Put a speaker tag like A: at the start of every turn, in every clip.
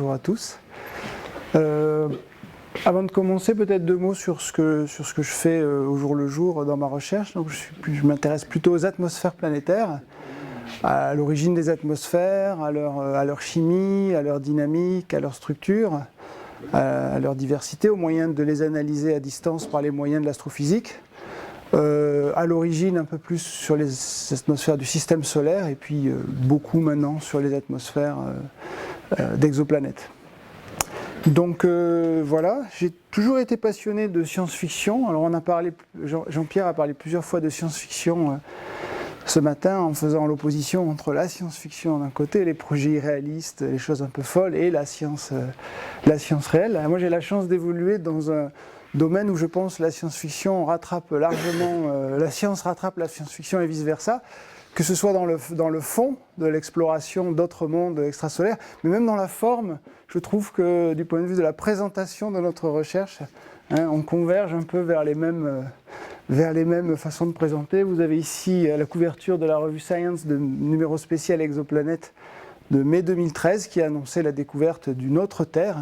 A: bonjour à tous. Avant de commencer, peut-être deux mots sur ce que je fais au jour le jour dans ma recherche. Donc, je m'intéresse plutôt aux atmosphères planétaires, à l'origine des atmosphères, à leur chimie, à leur dynamique, à leur structure, à leur diversité, aux moyens de les analyser à distance par les moyens de l'astrophysique. À l'origine un peu plus sur les atmosphères du système solaire et puis beaucoup maintenant sur les atmosphères d'exoplanètes. Donc voilà, j'ai toujours été passionné de science-fiction. Alors Jean-Pierre a parlé plusieurs fois de science-fiction ce matin en faisant l'opposition entre la science-fiction d'un côté, les projets irréalistes, les choses un peu folles, et la science réelle. Alors moi j'ai la chance d'évoluer dans un domaine où je pense la science-fiction rattrape largement, la science rattrape la science-fiction et vice-versa, que ce soit dans le fond de l'exploration d'autres mondes extrasolaires, mais même dans la forme, je trouve que du point de vue de la présentation de notre recherche, on converge un peu vers les mêmes façons de présenter. Vous avez ici la couverture de la revue Science de numéro spécial Exoplanète de mai 2013 qui a annoncé la découverte d'une autre Terre.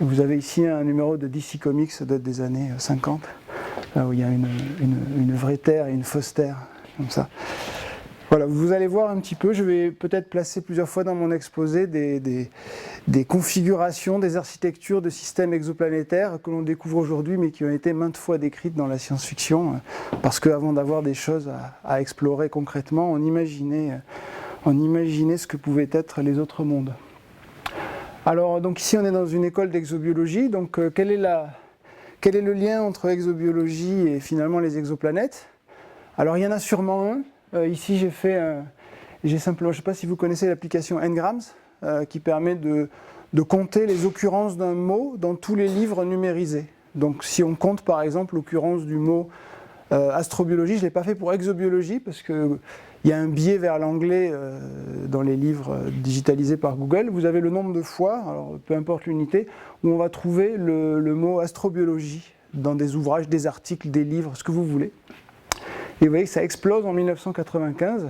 A: Vous avez ici un numéro de DC Comics des années 50, là où il y a une vraie Terre et une fausse Terre, comme ça. Voilà, vous allez voir un petit peu, je vais peut-être placer plusieurs fois dans mon exposé des configurations, des architectures de systèmes exoplanétaires que l'on découvre aujourd'hui, mais qui ont été maintes fois décrites dans la science-fiction, parce qu'avant d'avoir des choses à explorer concrètement, on imaginait ce que pouvaient être les autres mondes. Alors, donc ici, on est dans une école d'exobiologie. Donc, quel est le lien entre exobiologie et finalement les exoplanètes? Alors, il y en a sûrement un. Ici, j'ai simplement, je ne sais pas si vous connaissez l'application Ngrams, qui permet de compter les occurrences d'un mot dans tous les livres numérisés. Donc, si on compte par exemple l'occurrence du mot astrobiologie, je ne l'ai pas fait pour exobiologie parce qu'il y a un biais vers l'anglais dans les livres digitalisés par Google. Vous avez le nombre de fois, alors peu importe l'unité, où on va trouver le mot astrobiologie dans des ouvrages, des articles, des livres, ce que vous voulez. Et vous voyez que ça explose en 1995.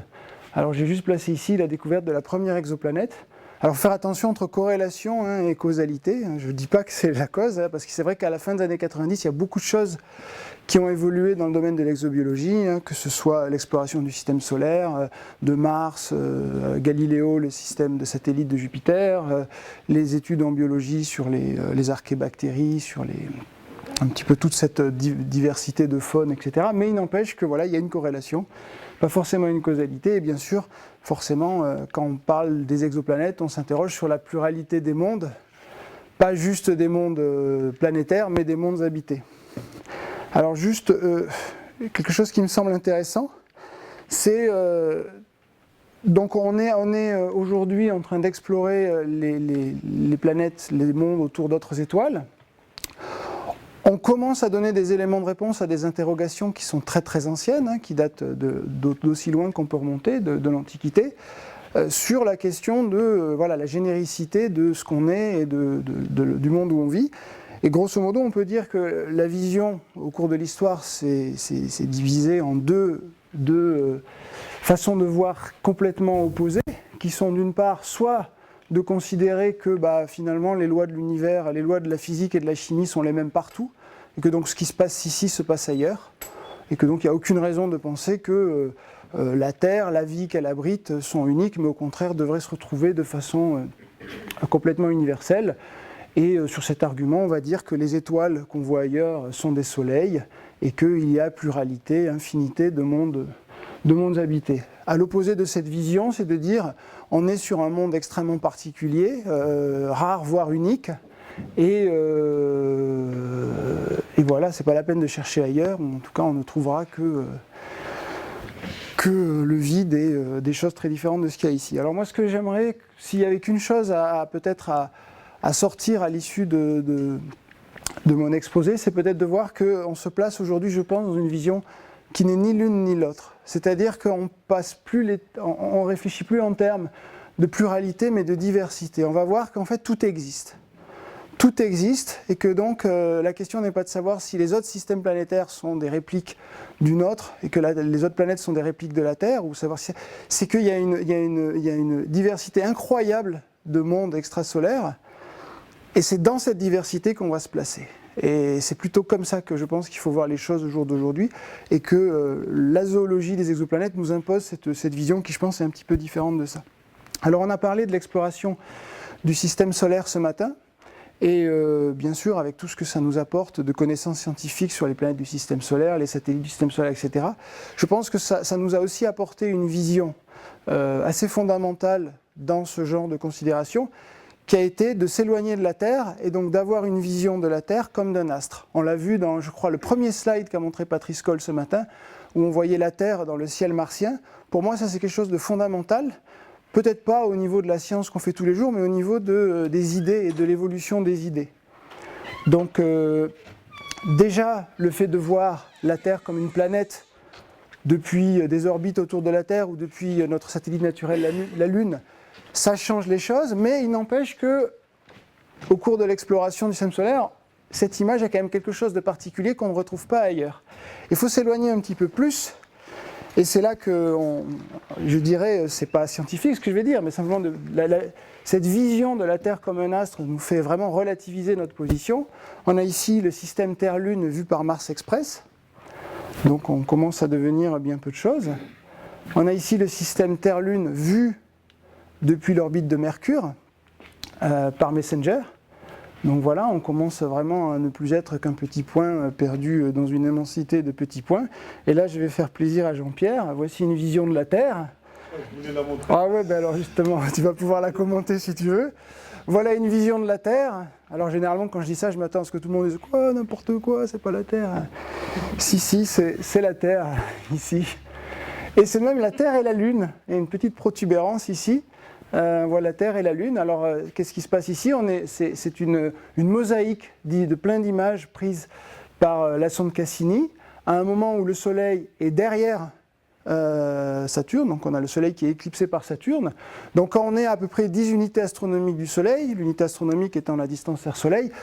A: Alors j'ai juste placé ici la découverte de la première exoplanète. Alors faire attention entre corrélation et causalité. Je ne dis pas que c'est la cause, parce que c'est vrai qu'à la fin des années 90, il y a beaucoup de choses qui ont évolué dans le domaine de l'exobiologie, que ce soit l'exploration du système solaire, de Mars, Galiléo, le système de satellites de Jupiter, les études en biologie sur les archébactéries, sur un petit peu toute cette diversité de faune, etc. Mais il n'empêche que voilà, il y a une corrélation, pas forcément une causalité, et bien sûr, forcément, quand on parle des exoplanètes, on s'interroge sur la pluralité des mondes, pas juste des mondes planétaires, mais des mondes habités. Alors juste, quelque chose qui me semble intéressant, c'est donc on est aujourd'hui en train d'explorer les planètes, les mondes autour d'autres étoiles. On commence à donner des éléments de réponse à des interrogations qui sont très très anciennes, qui datent d'aussi loin qu'on peut remonter, de l'Antiquité, sur la question de la généricité de ce qu'on est et du monde où on vit. Et grosso modo, on peut dire que la vision, au cours de l'histoire, c'est divisé en deux façons de voir complètement opposées, qui sont d'une part soit de considérer que finalement les lois de l'univers, les lois de la physique et de la chimie sont les mêmes partout, et que donc ce qui se passe ici se passe ailleurs, et que donc il n'y a aucune raison de penser que la Terre, la vie qu'elle abrite sont uniques, mais au contraire devraient se retrouver de façon complètement universelle. Et sur cet argument, on va dire que les étoiles qu'on voit ailleurs sont des soleils, et qu'il y a pluralité, infinité de mondes habités. À l'opposé de cette vision, c'est de dire on est sur un monde extrêmement particulier, rare, voire unique, et voilà, c'est pas la peine de chercher ailleurs, en tout cas on ne trouvera que le vide et des choses très différentes de ce qu'il y a ici. Alors moi ce que j'aimerais, s'il y avait qu'une chose peut-être à sortir à l'issue de mon exposé, c'est peut-être de voir qu'on se place aujourd'hui, je pense, dans une vision qui n'est ni l'une ni l'autre. C'est-à-dire qu'on on réfléchit plus en termes de pluralité, mais de diversité. On va voir qu'en fait tout existe. Tout existe, et que donc la question n'est pas de savoir si les autres systèmes planétaires sont des répliques du nôtre, et que les autres planètes sont des répliques de la Terre, ou savoir si... C'est qu'il y a une diversité incroyable de mondes extrasolaires, et c'est dans cette diversité qu'on va se placer. Et c'est plutôt comme ça que je pense qu'il faut voir les choses au jour d'aujourd'hui, et que la zoologie des exoplanètes nous impose cette vision qui, je pense, est un petit peu différente de ça. Alors on a parlé de l'exploration du système solaire ce matin, et bien sûr avec tout ce que ça nous apporte de connaissances scientifiques sur les planètes du système solaire, les satellites du système solaire, etc. Je pense que ça nous a aussi apporté une vision assez fondamentale dans ce genre de considération, qui a été de s'éloigner de la Terre et donc d'avoir une vision de la Terre comme d'un astre. On l'a vu dans, je crois, le premier slide qu'a montré Patrice Coll ce matin, où on voyait la Terre dans le ciel martien. Pour moi, ça c'est quelque chose de fondamental, peut-être pas au niveau de la science qu'on fait tous les jours, mais au niveau des idées et de l'évolution des idées. Donc déjà, le fait de voir la Terre comme une planète depuis des orbites autour de la Terre ou depuis notre satellite naturel, la Lune, ça change les choses, mais il n'empêche que, au cours de l'exploration du système solaire, cette image a quand même quelque chose de particulier qu'on ne retrouve pas ailleurs. Il faut s'éloigner un petit peu plus, et c'est là que, je dirais, c'est pas scientifique ce que je vais dire, mais simplement cette vision de la Terre comme un astre nous fait vraiment relativiser notre position. On a ici le système Terre-Lune vu par Mars Express, donc on commence à devenir bien peu de choses. On a ici le système Terre-Lune vu depuis l'orbite de Mercure par Messenger. Donc voilà, on commence vraiment à ne plus être qu'un petit point perdu dans une immensité de petits points. Et là, je vais faire plaisir à Jean-Pierre. Voici une vision de la Terre.
B: Je voulais la montrer.
A: Ah ouais, ben alors justement, tu vas pouvoir la commenter si tu veux. Voilà une vision de la Terre. Alors généralement, quand je dis ça, je m'attends à ce que tout le monde dise « Quoi, n'importe quoi, c'est pas la Terre ». Si, c'est la Terre, ici. Et c'est même la Terre et la Lune. Il y a une petite protubérance ici. Voilà la Terre et la Lune. Alors, qu'est-ce qui se passe ici? C'est une mosaïque de plein d'images prises par la sonde Cassini, à un moment où le Soleil est derrière Saturne, donc on a le Soleil qui est éclipsé par Saturne. Donc quand on est à peu près 10 unités astronomiques du Soleil, l'unité astronomique étant la distance Terre-Soleil,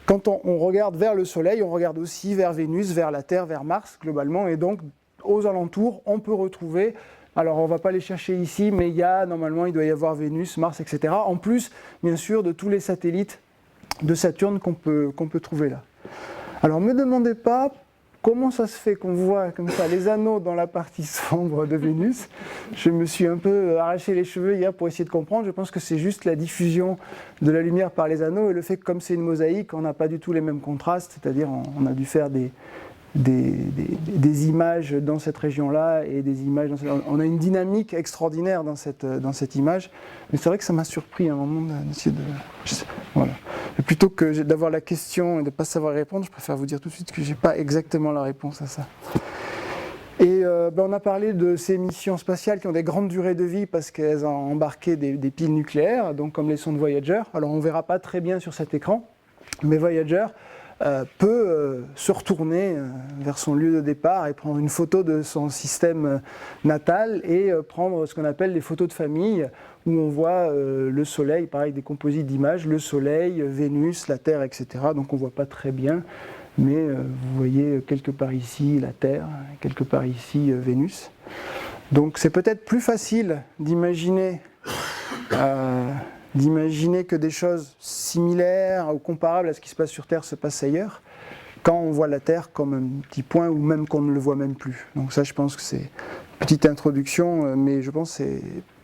A: quand on regarde vers le Soleil, on regarde aussi vers Vénus, vers la Terre, vers Mars globalement, et donc aux alentours, on peut retrouver... Alors on ne va pas les chercher ici, mais normalement il doit y avoir Vénus, Mars, etc. En plus, bien sûr, de tous les satellites de Saturne qu'on peut trouver là. Alors ne me demandez pas comment ça se fait qu'on voit comme ça les anneaux dans la partie sombre de Vénus. Je me suis un peu arraché les cheveux hier pour essayer de comprendre. Je pense que c'est juste la diffusion de la lumière par les anneaux et le fait que comme c'est une mosaïque, on n'a pas du tout les mêmes contrastes, c'est-à-dire on a dû faire des images dans cette région-là et des images on a une dynamique extraordinaire dans cette image, mais c'est vrai que ça m'a surpris à un moment d'essayer de... Voilà. Et plutôt que d'avoir la question et de ne pas savoir répondre, je préfère vous dire tout de suite que je n'ai pas exactement la réponse à ça. Et on a parlé de ces missions spatiales qui ont des grandes durées de vie parce qu'elles ont embarqué des piles nucléaires, donc comme les sondes Voyager. Alors on ne verra pas très bien sur cet écran, mais Voyager peut se retourner vers son lieu de départ et prendre une photo de son système natal et prendre ce qu'on appelle les photos de famille où on voit le Soleil, pareil des composites d'images, le Soleil, Vénus, la Terre, etc. Donc on ne voit pas très bien, mais vous voyez quelque part ici la Terre, quelque part ici Vénus. Donc c'est peut-être plus facile d'imaginer que des choses similaires ou comparables à ce qui se passe sur Terre se passent ailleurs, quand on voit la Terre comme un petit point ou même qu'on ne le voit même plus. Donc ça, je pense que c'est une petite introduction, mais je pense que c'est,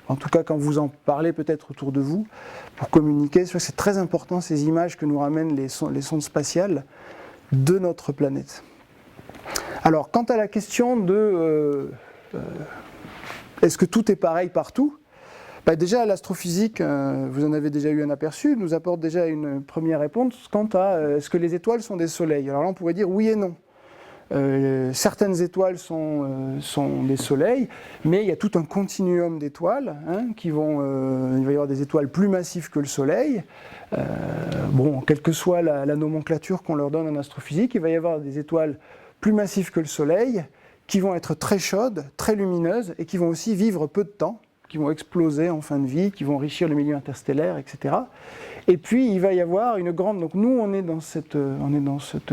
A: en tout cas quand vous en parlez peut-être autour de vous, pour communiquer, c'est très important ces images que nous ramènent les sondes spatiales de notre planète. Alors, quant à la question de est-ce que tout est pareil partout ? Déjà, l'astrophysique, vous en avez déjà eu un aperçu, nous apporte déjà une première réponse quant à est-ce que les étoiles sont des soleils. Alors là, on pourrait dire oui et non. Certaines étoiles sont des soleils, mais il y a tout un continuum d'étoiles il va y avoir des étoiles plus massives que le Soleil. Quelle que soit la nomenclature qu'on leur donne en astrophysique, il va y avoir des étoiles plus massives que le Soleil, qui vont être très chaudes, très lumineuses, et qui vont aussi vivre peu de temps, qui vont exploser en fin de vie, qui vont enrichir le milieu interstellaire, etc. Et puis il va y avoir une grande... Donc nous, on est dans cette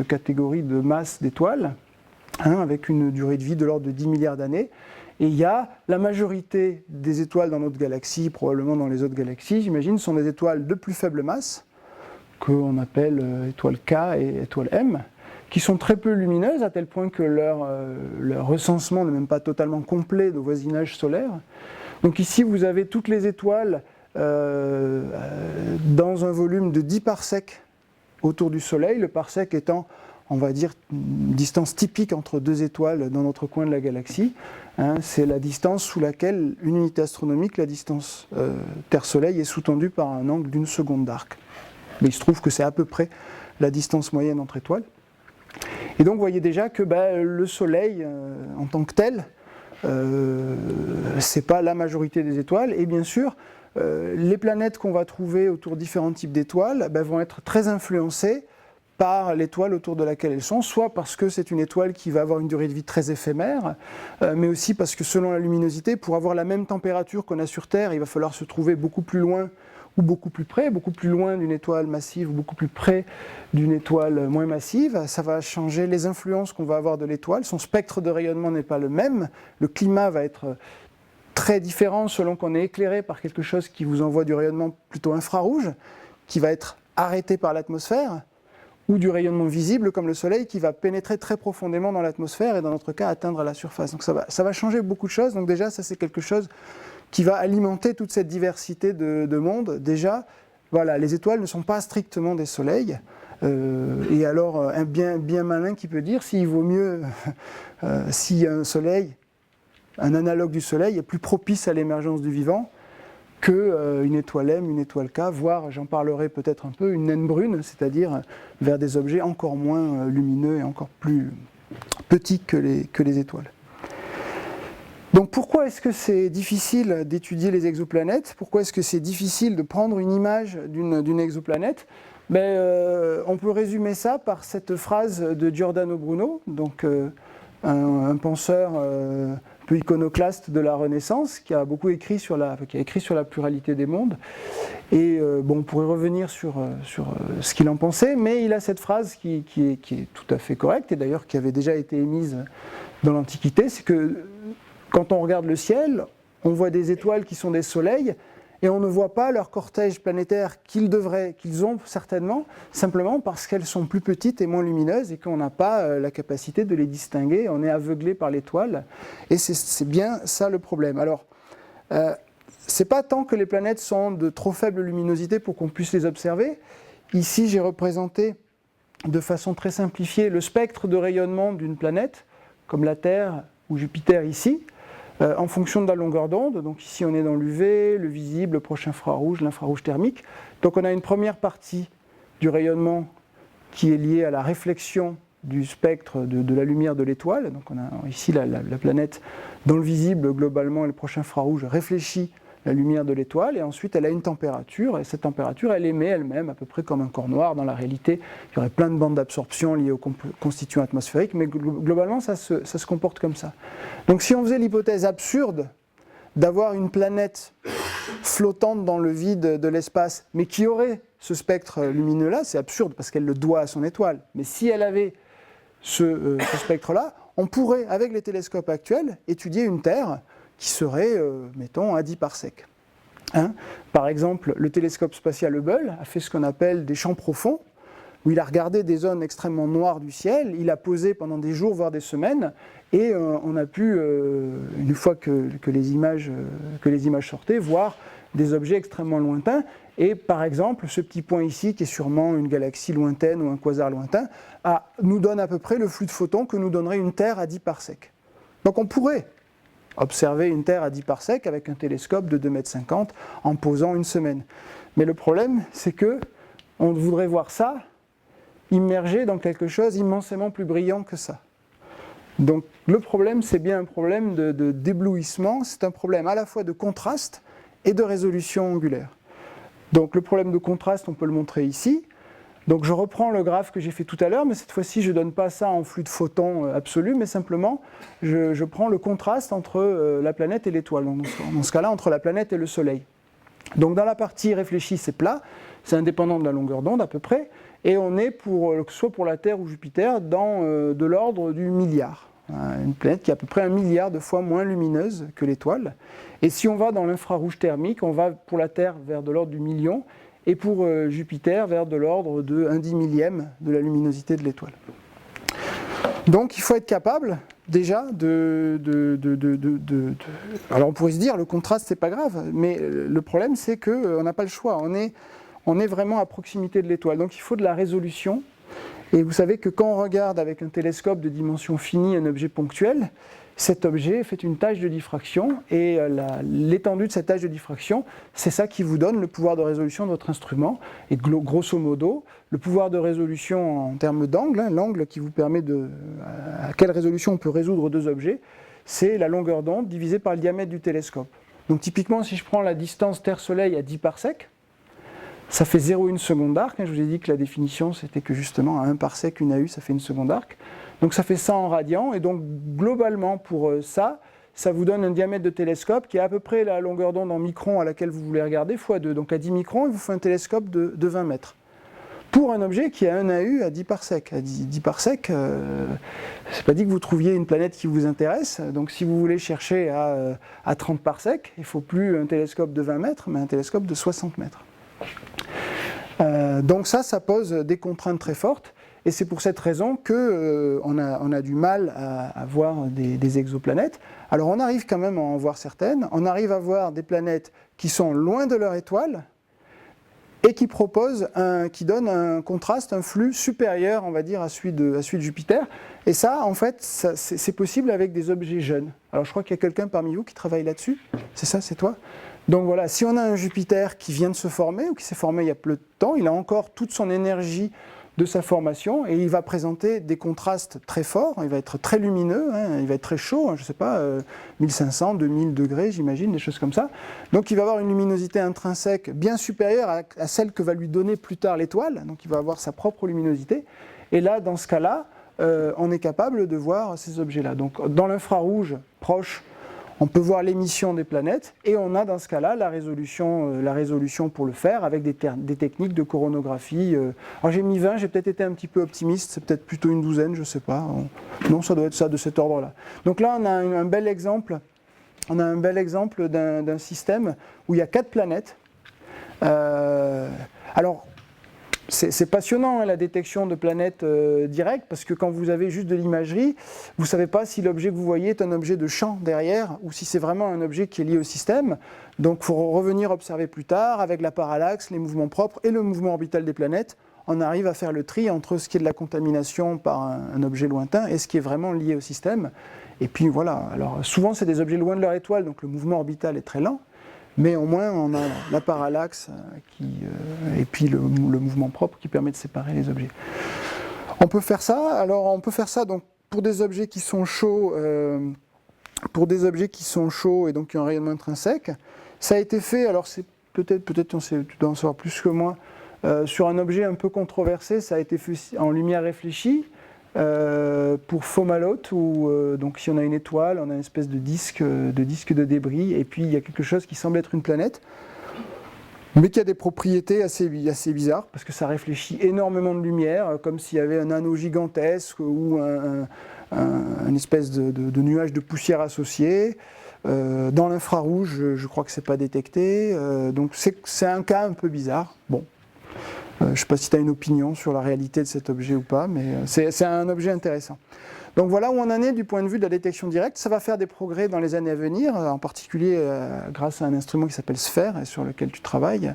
A: catégorie de masse d'étoiles, avec une durée de vie de l'ordre de 10 milliards d'années. Et il y a la majorité des étoiles dans notre galaxie, probablement dans les autres galaxies, j'imagine, sont des étoiles de plus faible masse, qu'on appelle étoiles K et étoiles M, qui sont très peu lumineuses, à tel point que leur recensement n'est même pas totalement complet de voisinage solaire. Donc ici, vous avez toutes les étoiles dans un volume de 10 parsecs autour du Soleil, le parsec étant, on va dire, une distance typique entre deux étoiles dans notre coin de la galaxie. Hein, c'est la distance sous laquelle une unité astronomique, la distance Terre-Soleil, est sous-tendue par un angle d'une seconde d'arc. Mais il se trouve que c'est à peu près la distance moyenne entre étoiles. Et donc vous voyez déjà que le Soleil, en tant que tel, c'est pas la majorité des étoiles. Et bien sûr, les planètes qu'on va trouver autour de différents types d'étoiles vont être très influencées par l'étoile autour de laquelle elles sont, soit parce que c'est une étoile qui va avoir une durée de vie très éphémère, mais aussi parce que selon la luminosité, pour avoir la même température qu'on a sur Terre, il va falloir se trouver beaucoup plus loin ou beaucoup plus près, beaucoup plus loin d'une étoile massive ou beaucoup plus près d'une étoile moins massive. Ça va changer les influences qu'on va avoir de l'étoile, son spectre de rayonnement n'est pas le même, le climat va être très différent selon qu'on est éclairé par quelque chose qui vous envoie du rayonnement plutôt infrarouge, qui va être arrêté par l'atmosphère, ou du rayonnement visible comme le Soleil qui va pénétrer très profondément dans l'atmosphère et dans notre cas atteindre la surface. Donc ça va changer beaucoup de choses, donc déjà ça c'est quelque chose qui va alimenter toute cette diversité de mondes. Déjà, voilà, les étoiles ne sont pas strictement des soleils, et alors un bien malin qui peut dire s'il vaut mieux, si un soleil, un analogue du Soleil est plus propice à l'émergence du vivant qu'une étoile M, une étoile K, voire, j'en parlerai peut-être un peu, une naine brune, c'est-à-dire vers des objets encore moins lumineux et encore plus petits que les étoiles. Donc pourquoi est-ce que c'est difficile d'étudier les exoplanètes? Pourquoi est-ce que c'est difficile de prendre une image d'une exoplanète? On peut résumer ça par cette phrase de Giordano Bruno, donc un penseur un peu iconoclaste de la Renaissance, qui a beaucoup écrit sur la pluralité des mondes. Et on pourrait revenir sur ce qu'il en pensait, mais il a cette phrase qui est tout à fait correcte, et d'ailleurs qui avait déjà été émise dans l'Antiquité, c'est que quand on regarde le ciel, on voit des étoiles qui sont des soleils, et on ne voit pas leur cortège planétaire qu'ils ont certainement, simplement parce qu'elles sont plus petites et moins lumineuses et qu'on n'a pas la capacité de les distinguer, on est aveuglé par l'étoile, et c'est bien ça le problème. Alors, c'est pas tant que les planètes sont de trop faible luminosité pour qu'on puisse les observer. Ici, j'ai représenté de façon très simplifiée le spectre de rayonnement d'une planète, comme la Terre ou Jupiter ici, en fonction de la longueur d'onde. Donc ici on est dans l'UV, le visible, le proche infrarouge, l'infrarouge thermique. Donc on a une première partie du rayonnement qui est liée à la réflexion du spectre de la lumière de l'étoile. Donc on a ici la planète dans le visible globalement, et le proche infrarouge réfléchit la lumière de l'étoile, et ensuite elle a une température, et cette température elle émet elle-même à peu près comme un corps noir. Dans la réalité, il y aurait plein de bandes d'absorption liées aux constituants atmosphériques, mais globalement ça se comporte comme ça. Donc si on faisait l'hypothèse absurde d'avoir une planète flottante dans le vide de l'espace, mais qui aurait ce spectre lumineux-là, c'est absurde parce qu'elle le doit à son étoile, mais si elle avait ce spectre-là, on pourrait, avec les télescopes actuels, étudier une Terre qui serait, mettons, à 10 parsecs. Par exemple, le télescope spatial Hubble a fait ce qu'on appelle des champs profonds, où il a regardé des zones extrêmement noires du ciel, il a posé pendant des jours, voire des semaines, et on a pu, une fois que les images sortaient, voir des objets extrêmement lointains. Et par exemple, ce petit point ici, qui est sûrement une galaxie lointaine ou un quasar lointain, nous donne à peu près le flux de photons que nous donnerait une Terre à 10 parsecs. Donc on pourrait observer une Terre à 10 parsecs avec un télescope de 2,50 m en posant une semaine. Mais le problème, c'est que on voudrait voir ça immergé dans quelque chose immensément plus brillant que ça. Donc le problème, c'est bien un problème d'éblouissement, c'est un problème à la fois de contraste et de résolution angulaire. Donc le problème de contraste, on peut le montrer ici. Donc je reprends le graphe que j'ai fait tout à l'heure, mais cette fois-ci je ne donne pas ça en flux de photons absolu, mais simplement je prends le contraste entre la planète et l'étoile, dans ce cas-là entre la planète et le Soleil. Donc dans la partie réfléchie, c'est plat, c'est indépendant de la longueur d'onde à peu près, et on est soit pour la Terre ou Jupiter dans de l'ordre du milliard. une planète qui est à peu près 1 milliard de fois moins lumineuse que l'étoile. Et si on va dans l'infrarouge thermique, on va pour la Terre vers de l'ordre du million, et pour Jupiter vers de l'ordre de 1/10 millième de la luminosité de l'étoile. Donc il faut être capable déjà alors on pourrait se dire le contraste c'est pas grave, mais le problème c'est qu'on n'a pas le choix, on est vraiment à proximité de l'étoile, donc il faut de la résolution. Et vous savez que quand on regarde avec un télescope de dimension finie un objet ponctuel, cet objet fait une tâche de diffraction, et l'étendue de cette tâche de diffraction, c'est ça qui vous donne le pouvoir de résolution de votre instrument. Et grosso modo, le pouvoir de résolution en termes d'angle, l'angle qui vous permet à quelle résolution on peut résoudre deux objets, c'est la longueur d'onde divisée par le diamètre du télescope. Donc typiquement, si je prends la distance Terre-Soleil à 10 parsecs, ça fait 0,1 seconde d'arc. Je vous ai dit que la définition, c'était que justement, à 1 parsec, une AU, ça fait une seconde d'arc. Donc ça fait 100 en radians, et donc globalement pour ça vous donne un diamètre de télescope qui est à peu près la longueur d'onde en microns à laquelle vous voulez regarder, fois 2. Donc à 10 microns, il vous faut un télescope de 20 mètres. Pour un objet qui a un AU à 10 parsecs. À 10 parsecs, c'est pas dit que vous trouviez une planète qui vous intéresse. Donc si vous voulez chercher à 30 parsecs, il ne faut plus un télescope de 20 mètres, mais un télescope de 60 mètres. Donc ça pose des contraintes très fortes. Et c'est pour cette raison qu'on a du mal à voir des exoplanètes. Alors on arrive quand même à en voir certaines. On arrive à voir des planètes qui sont loin de leur étoile et qui qui donnent un contraste, un flux supérieur, on va dire, à celui de Jupiter. Et ça, en fait, c'est possible avec des objets jeunes. Alors je crois qu'il y a quelqu'un parmi vous qui travaille là-dessus. C'est ça, c'est toi ? Donc voilà, si on a un Jupiter qui vient de se former, ou qui s'est formé il y a peu de temps, il a encore toute son énergie de sa formation, et il va présenter des contrastes très forts, il va être très lumineux, il va être très chaud, je ne sais pas, 1500, 2000 degrés j'imagine, des choses comme ça. Donc il va avoir une luminosité intrinsèque bien supérieure à celle que va lui donner plus tard l'étoile, donc il va avoir sa propre luminosité, et là, dans ce cas-là, on est capable de voir ces objets-là. Donc dans l'infrarouge proche, on peut voir l'émission des planètes, et on a dans ce cas-là la résolution pour le faire avec des techniques de coronographie. Alors j'ai mis 20, j'ai peut-être été un petit peu optimiste, c'est peut-être plutôt une douzaine, je ne sais pas. Non, ça doit être ça, de cet ordre-là. Donc là, on a un bel exemple d'un système où il y a 4 planètes. Alors, c'est passionnant la détection de planètes directes, parce que quand vous avez juste de l'imagerie, vous ne savez pas si l'objet que vous voyez est un objet de champ derrière ou si c'est vraiment un objet qui est lié au système. Donc il faut revenir observer plus tard avec la parallaxe, les mouvements propres et le mouvement orbital des planètes. On arrive à faire le tri entre ce qui est de la contamination par un objet lointain et ce qui est vraiment lié au système. Et puis voilà, alors souvent c'est des objets loin de leur étoile, donc le mouvement orbital est très lent. Mais au moins, on a la parallaxe et puis le mouvement propre qui permet de séparer les objets. On peut faire ça. Alors, on peut faire ça donc, pour des objets qui sont chauds, et donc qui ont un rayonnement intrinsèque. Ça a été fait, alors c'est peut-être tu dois en savoir plus que moi, sur un objet un peu controversé, ça a été fait en lumière réfléchie. Pour Fomalhaut, où donc si on a une étoile, on a une espèce de disque de débris, et puis il y a quelque chose qui semble être une planète, mais qui a des propriétés assez bizarres, parce que ça réfléchit énormément de lumière, comme s'il y avait un anneau gigantesque ou une espèce de nuage de poussière associé. Dans l'infrarouge, je crois que c'est pas détecté, donc c'est un cas un peu bizarre. Bon. Je ne sais pas si tu as une opinion sur la réalité de cet objet ou pas, mais c'est un objet intéressant. Donc voilà où on en est du point de vue de la détection directe. Ça va faire des progrès dans les années à venir, en particulier grâce à un instrument qui s'appelle SPHERE, et sur lequel tu travailles,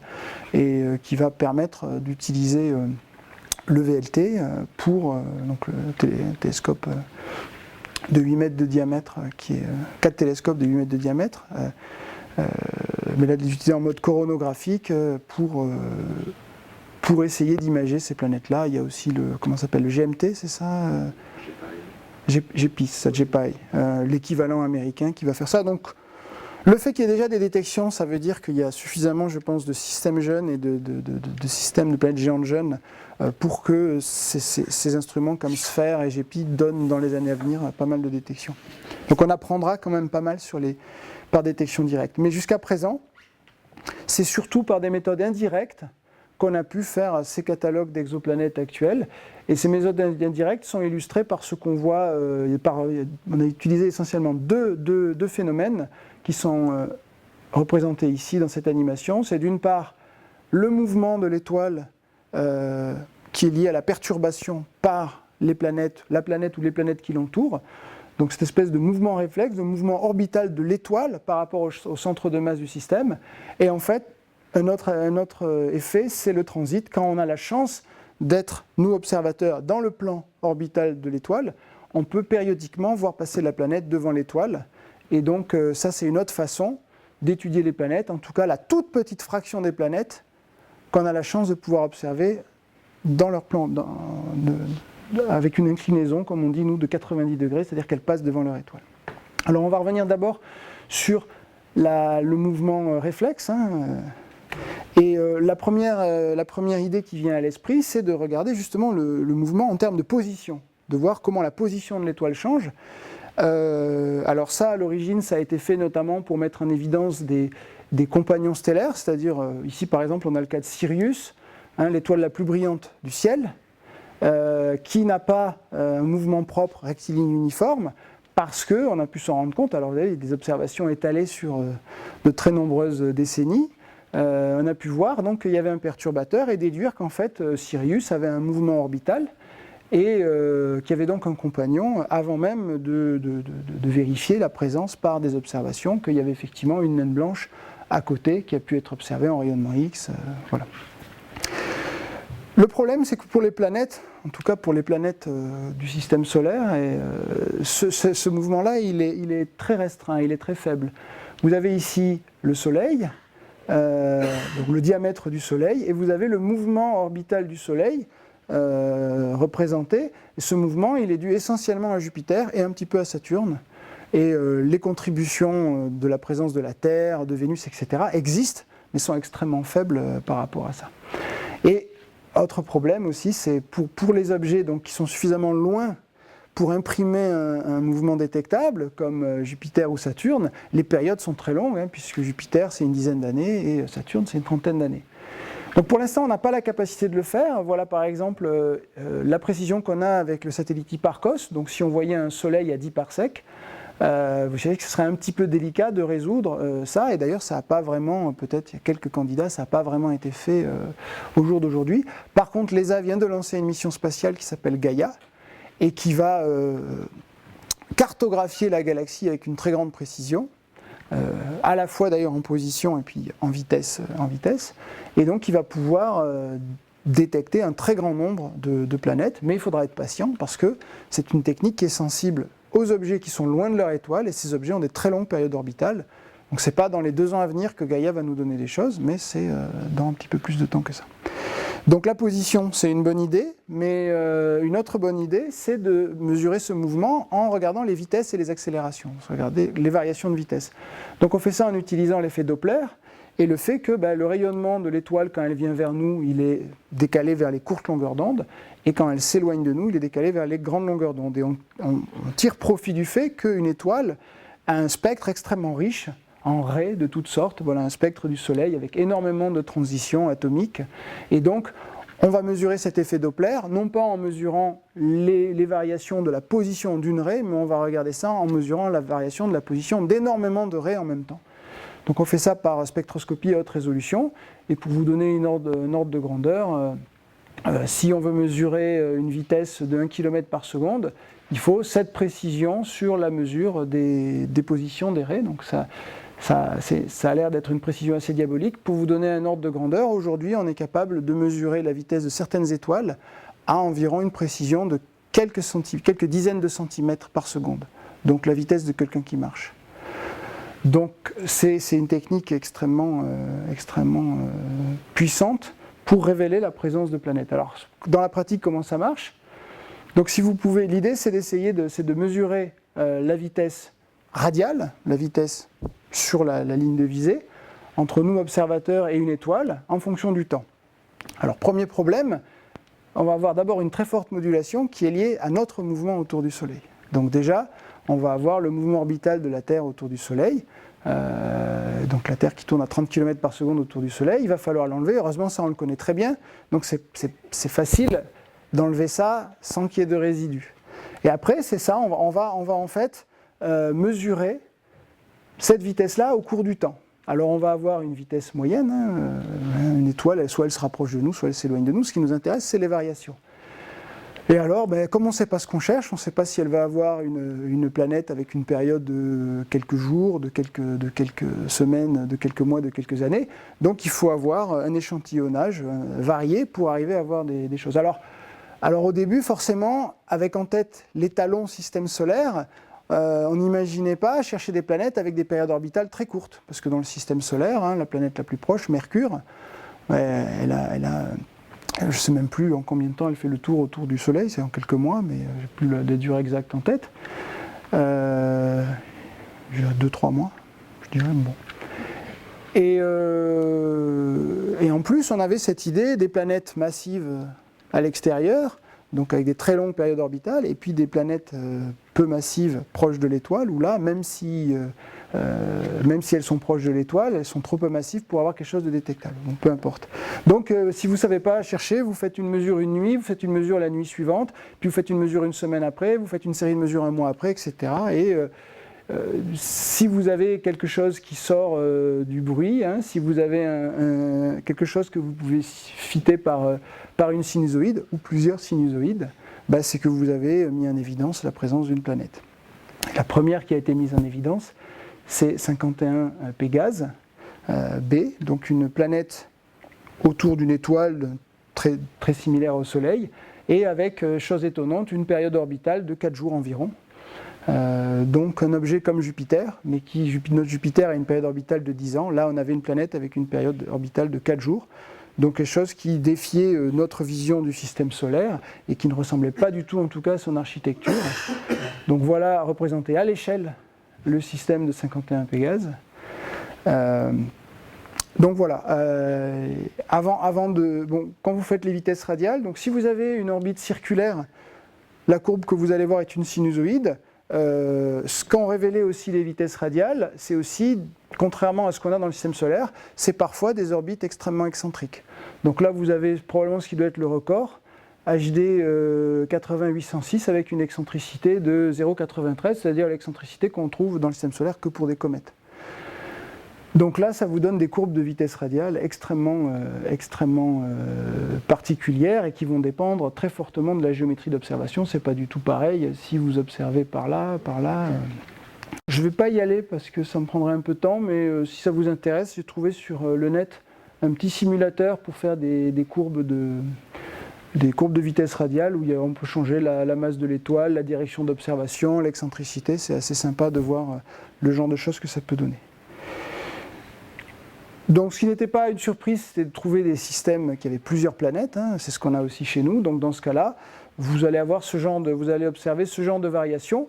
A: et qui va permettre d'utiliser le VLT pour donc le télescope de 8 mètres de diamètre, qui est 4 télescopes de 8 mètres de diamètre, mais là de les utiliser en mode coronographique pour essayer d'imager ces planètes-là. Il y a aussi le GMT, c'est ça GPIS, l'équivalent américain qui va faire ça. Donc, le fait qu'il y ait déjà des détections, ça veut dire qu'il y a suffisamment, je pense, de systèmes jeunes et de systèmes de planètes géantes jeunes pour que ces instruments comme SPHERE et GPI donnent dans les années à venir pas mal de détections. Donc on apprendra quand même pas mal par détection directe. Mais jusqu'à présent, c'est surtout par des méthodes indirectes qu'on a pu faire ces catalogues d'exoplanètes actuels. Et ces méthodes indirectes sont illustrées par ce qu'on voit, on a utilisé essentiellement deux phénomènes qui sont représentés ici dans cette animation. C'est d'une part le mouvement de l'étoile qui est lié à la perturbation par les planètes, la planète ou les planètes qui l'entourent. Donc cette espèce de mouvement réflexe, de mouvement orbital de l'étoile par rapport au centre de masse du système. Et en fait, un autre effet, c'est le transit. Quand on a la chance d'être, nous observateurs, dans le plan orbital de l'étoile, on peut périodiquement voir passer la planète devant l'étoile. Et donc ça, c'est une autre façon d'étudier les planètes, en tout cas la toute petite fraction des planètes qu'on a la chance de pouvoir observer dans leur plan, avec une inclinaison, comme on dit nous, de 90 degrés, c'est-à-dire qu'elles passent devant leur étoile. Alors on va revenir d'abord sur le mouvement réflexe. Et la première idée qui vient à l'esprit, c'est de regarder justement le mouvement en termes de position, de voir comment la position de l'étoile change. Alors ça, à l'origine, ça a été fait notamment pour mettre en évidence des compagnons stellaires, c'est-à-dire ici par exemple on a le cas de Sirius, l'étoile la plus brillante du ciel, qui n'a pas un mouvement propre rectiligne uniforme, parce qu'on a pu s'en rendre compte, alors vous avez des observations étalées sur de très nombreuses décennies, on a pu voir donc qu'il y avait un perturbateur et déduire qu'en fait Sirius avait un mouvement orbital et qu'il y avait donc un compagnon avant même de vérifier la présence par des observations qu'il y avait effectivement une naine blanche à côté qui a pu être observée en rayonnement X. Voilà. Le problème, c'est que pour les planètes, en tout cas pour les planètes du système solaire, ce mouvement-là, il est très restreint, il est très faible. Vous avez ici le Soleil, donc le diamètre du Soleil, et vous avez le mouvement orbital du Soleil représenté. Et ce mouvement, il est dû essentiellement à Jupiter et un petit peu à Saturne. Et les contributions de la présence de la Terre, de Vénus, etc. existent, mais sont extrêmement faibles par rapport à ça. Et autre problème aussi, c'est pour les objets donc, qui sont suffisamment loin pour imprimer un mouvement détectable, comme Jupiter ou Saturne, les périodes sont très longues, puisque Jupiter c'est une dizaine d'années et Saturne c'est une trentaine d'années. Donc pour l'instant on n'a pas la capacité de le faire. Voilà par exemple la précision qu'on a avec le satellite Hipparcos. Donc si on voyait un soleil à 10 parsecs, vous savez que ce serait un petit peu délicat de résoudre ça, et d'ailleurs ça n'a pas vraiment, peut-être il y a quelques candidats, ça n'a pas vraiment été fait au jour d'aujourd'hui. Par contre l'ESA vient de lancer une mission spatiale qui s'appelle Gaia, et qui va cartographier la galaxie avec une très grande précision, à la fois d'ailleurs en position et puis en vitesse, et donc il va pouvoir détecter un très grand nombre de planètes, mais il faudra être patient parce que c'est une technique qui est sensible aux objets qui sont loin de leur étoile, et ces objets ont des très longues périodes orbitales. Donc c'est pas dans les 2 ans à venir que Gaia va nous donner des choses, mais c'est dans un petit peu plus de temps que ça. Donc la position, c'est une bonne idée, mais une autre bonne idée, c'est de mesurer ce mouvement en regardant les vitesses et les accélérations, regarder les variations de vitesse. Donc on fait ça en utilisant l'effet Doppler, et le fait que le rayonnement de l'étoile, quand elle vient vers nous, il est décalé vers les courtes longueurs d'onde, et quand elle s'éloigne de nous, il est décalé vers les grandes longueurs d'onde. Et on tire profit du fait qu'une étoile a un spectre extrêmement riche, en raies de toutes sortes, voilà un spectre du Soleil avec énormément de transitions atomiques. Et donc, on va mesurer cet effet Doppler, non pas en mesurant les variations de la position d'une raie, mais on va regarder ça en mesurant la variation de la position d'énormément de raies en même temps. Donc on fait ça par spectroscopie à haute résolution, et pour vous donner une ordre de grandeur, si on veut mesurer une vitesse de 1 km par seconde, il faut cette précision sur la mesure des positions des raies. Donc ça a l'air d'être une précision assez diabolique. Pour vous donner un ordre de grandeur, aujourd'hui on est capable de mesurer la vitesse de certaines étoiles à environ une précision de quelques dizaines de centimètres par seconde. Donc la vitesse de quelqu'un qui marche. Donc c'est une technique extrêmement puissante pour révéler la présence de planètes. Alors dans la pratique, comment ça marche ? Donc si vous pouvez, l'idée c'est d'essayer de mesurer la vitesse radiale, la vitesse sur la ligne de visée, entre nous observateurs et une étoile, en fonction du temps. Alors premier problème, on va avoir d'abord une très forte modulation qui est liée à notre mouvement autour du Soleil. Donc déjà, on va avoir le mouvement orbital de la Terre autour du Soleil. Donc la Terre qui tourne à 30 km par seconde autour du Soleil, il va falloir l'enlever. Heureusement, ça on le connaît très bien. Donc c'est facile d'enlever ça sans qu'il y ait de résidus. Et après, c'est ça, on va en fait mesurer cette vitesse-là au cours du temps. Alors on va avoir une vitesse moyenne, une étoile, soit elle se rapproche de nous, soit elle s'éloigne de nous. Ce qui nous intéresse, c'est les variations. Et alors, comme on ne sait pas ce qu'on cherche, on ne sait pas si elle va avoir une planète avec une période de quelques jours, de quelques semaines, de quelques mois, de quelques années. Donc il faut avoir un échantillonnage varié pour arriver à avoir des choses. Alors au début, forcément, avec en tête l'étalon système solaire, on n'imaginait pas chercher des planètes avec des périodes orbitales très courtes. Parce que dans le système solaire, la planète la plus proche, Mercure, elle a je ne sais même plus en combien de temps elle fait le tour autour du Soleil, c'est en quelques mois, mais je n'ai plus la durée exacte en tête. 2-3 mois, je dirais. Bon. Et en plus, on avait cette idée des planètes massives à l'extérieur, donc avec des très longues périodes orbitales, et puis des planètes peu massives proches de l'étoile, où là, même si elles sont proches de l'étoile, elles sont trop peu massives pour avoir quelque chose de détectable, donc peu importe. Donc si vous ne savez pas chercher, vous faites une mesure une nuit, vous faites une mesure la nuit suivante, puis vous faites une mesure une semaine après, vous faites une série de mesures un mois après, etc. Et si vous avez quelque chose qui sort du bruit, si vous avez quelque chose que vous pouvez fitter par une sinusoïde ou plusieurs sinusoïdes, c'est que vous avez mis en évidence la présence d'une planète. La première qui a été mise en évidence, c'est 51 Pégase B, donc une planète autour d'une étoile très, très similaire au Soleil, et avec, chose étonnante, une période orbitale de 4 jours environ. Donc un objet comme Jupiter, mais notre Jupiter a une période orbitale de 10 ans. Là, on avait une planète avec une période orbitale de 4 jours. Donc quelque chose qui défiait notre vision du système solaire et qui ne ressemblait pas du tout, en tout cas, à son architecture. Donc voilà représenté à l'échelle le système de 51 Pégase. Donc voilà, quand vous faites les vitesses radiales, donc si vous avez une orbite circulaire, la courbe que vous allez voir est une sinusoïde. Ce qu'ont révélé aussi les vitesses radiales, c'est aussi, contrairement à ce qu'on a dans le système solaire, c'est parfois des orbites extrêmement excentriques. Donc là, vous avez probablement ce qui doit être le record, HD 8806 avec une excentricité de 0,93, c'est-à-dire l'excentricité qu'on trouve dans le système solaire que pour des comètes. Donc là, ça vous donne des courbes de vitesse radiale extrêmement particulières et qui vont dépendre très fortement de la géométrie d'observation. C'est pas du tout pareil si vous observez par là. Je ne vais pas y aller parce que ça me prendrait un peu de temps, mais si ça vous intéresse, j'ai trouvé sur le net un petit simulateur pour faire des courbes de vitesse radiale où on peut changer la masse de l'étoile, la direction d'observation, l'excentricité. C'est assez sympa de voir le genre de choses que ça peut donner. Donc ce qui n'était pas une surprise, c'était de trouver des systèmes qui avaient plusieurs planètes, c'est ce qu'on a aussi chez nous. Donc dans ce cas-là, vous allez observer ce genre de variation.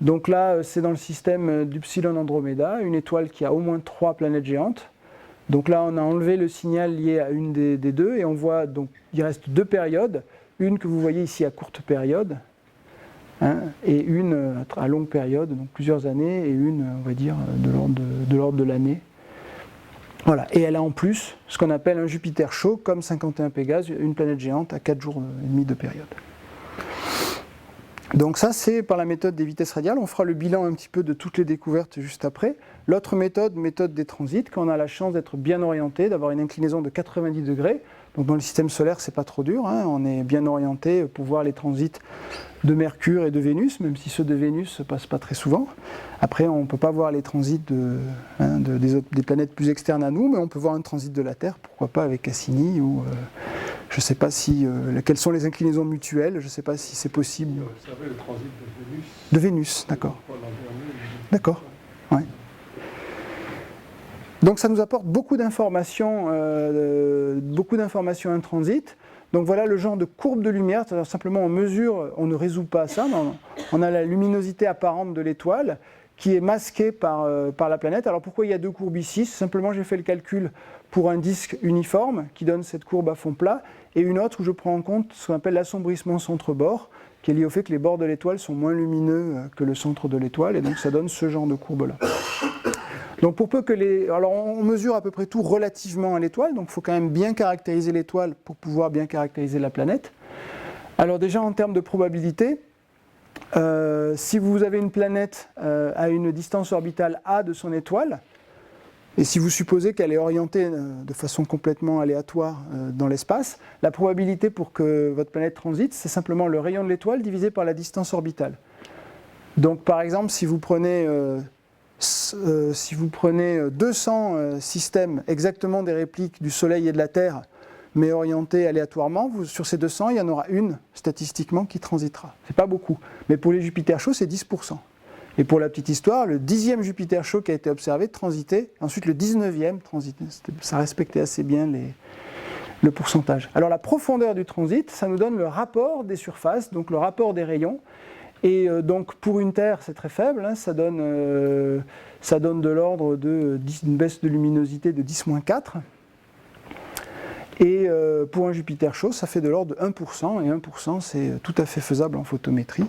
A: Donc là, c'est dans le système d'Upsilon Andromeda, une étoile qui a au moins 3 planètes géantes. Donc là, on a enlevé le signal lié à une des deux et on voit, donc il reste 2 périodes, une que vous voyez ici à courte période, et une à longue période, donc plusieurs années, et une, on va dire, de l'ordre de l'année. Voilà. Et elle a en plus ce qu'on appelle un Jupiter chaud, comme 51 Pégase, une planète géante à 4 jours et demi de période. Donc ça, c'est par la méthode des vitesses radiales. On fera le bilan un petit peu de toutes les découvertes juste après. L'autre méthode des transits, quand on a la chance d'être bien orienté, d'avoir une inclinaison de 90 degrés. Donc dans le système solaire, c'est pas trop dur, on est bien orienté pour voir les transits de Mercure et de Vénus, même si ceux de Vénus ne passent pas très souvent. Après, on ne peut pas voir les transits des planètes plus externes à nous, mais on peut voir un transit de la Terre, pourquoi pas avec Cassini, ou je ne sais pas quelles sont les inclinaisons mutuelles, je ne sais pas si c'est possible.
B: Vous observez le transit de Vénus.
A: De Vénus, d'accord. D'accord, ouais. Donc ça nous apporte beaucoup d'informations in transit. Donc voilà le genre de courbe de lumière, c'est-à-dire simplement on mesure, on ne résout pas ça, mais on a la luminosité apparente de l'étoile qui est masquée par la planète. Alors pourquoi il y a 2 courbes ici? Simplement j'ai fait le calcul pour un disque uniforme qui donne cette courbe à fond plat, et une autre où je prends en compte ce qu'on appelle l'assombrissement centre-bord, qui est lié au fait que les bords de l'étoile sont moins lumineux que le centre de l'étoile, et donc ça donne ce genre de courbe-là. Donc pour peu que alors on mesure à peu près tout relativement à l'étoile, donc il faut quand même bien caractériser l'étoile pour pouvoir bien caractériser la planète. Alors déjà en termes de probabilité, si vous avez une planète à une distance orbitale a de son étoile, et si vous supposez qu'elle est orientée de façon complètement aléatoire dans l'espace, la probabilité pour que votre planète transite, c'est simplement le rayon de l'étoile divisé par la distance orbitale. Donc par exemple, si vous prenez 200 systèmes exactement des répliques du Soleil et de la Terre, mais orientés aléatoirement, sur ces 200, il y en aura une statistiquement qui transitera. C'est pas beaucoup, mais pour les Jupiters chauds, c'est 10%. Et pour la petite histoire, le 10e Jupiter chaud qui a été observé transitait, ensuite le 19e transitait. Ça respectait assez bien le pourcentage. Alors la profondeur du transit, ça nous donne le rapport des surfaces, donc le rapport des rayons. Et donc pour une Terre, c'est très faible, hein, ça donne de l'ordre d'une baisse de luminosité de 10-4. Et pour un Jupiter chaud, ça fait de l'ordre de 1%, et 1% c'est tout à fait faisable en photométrie.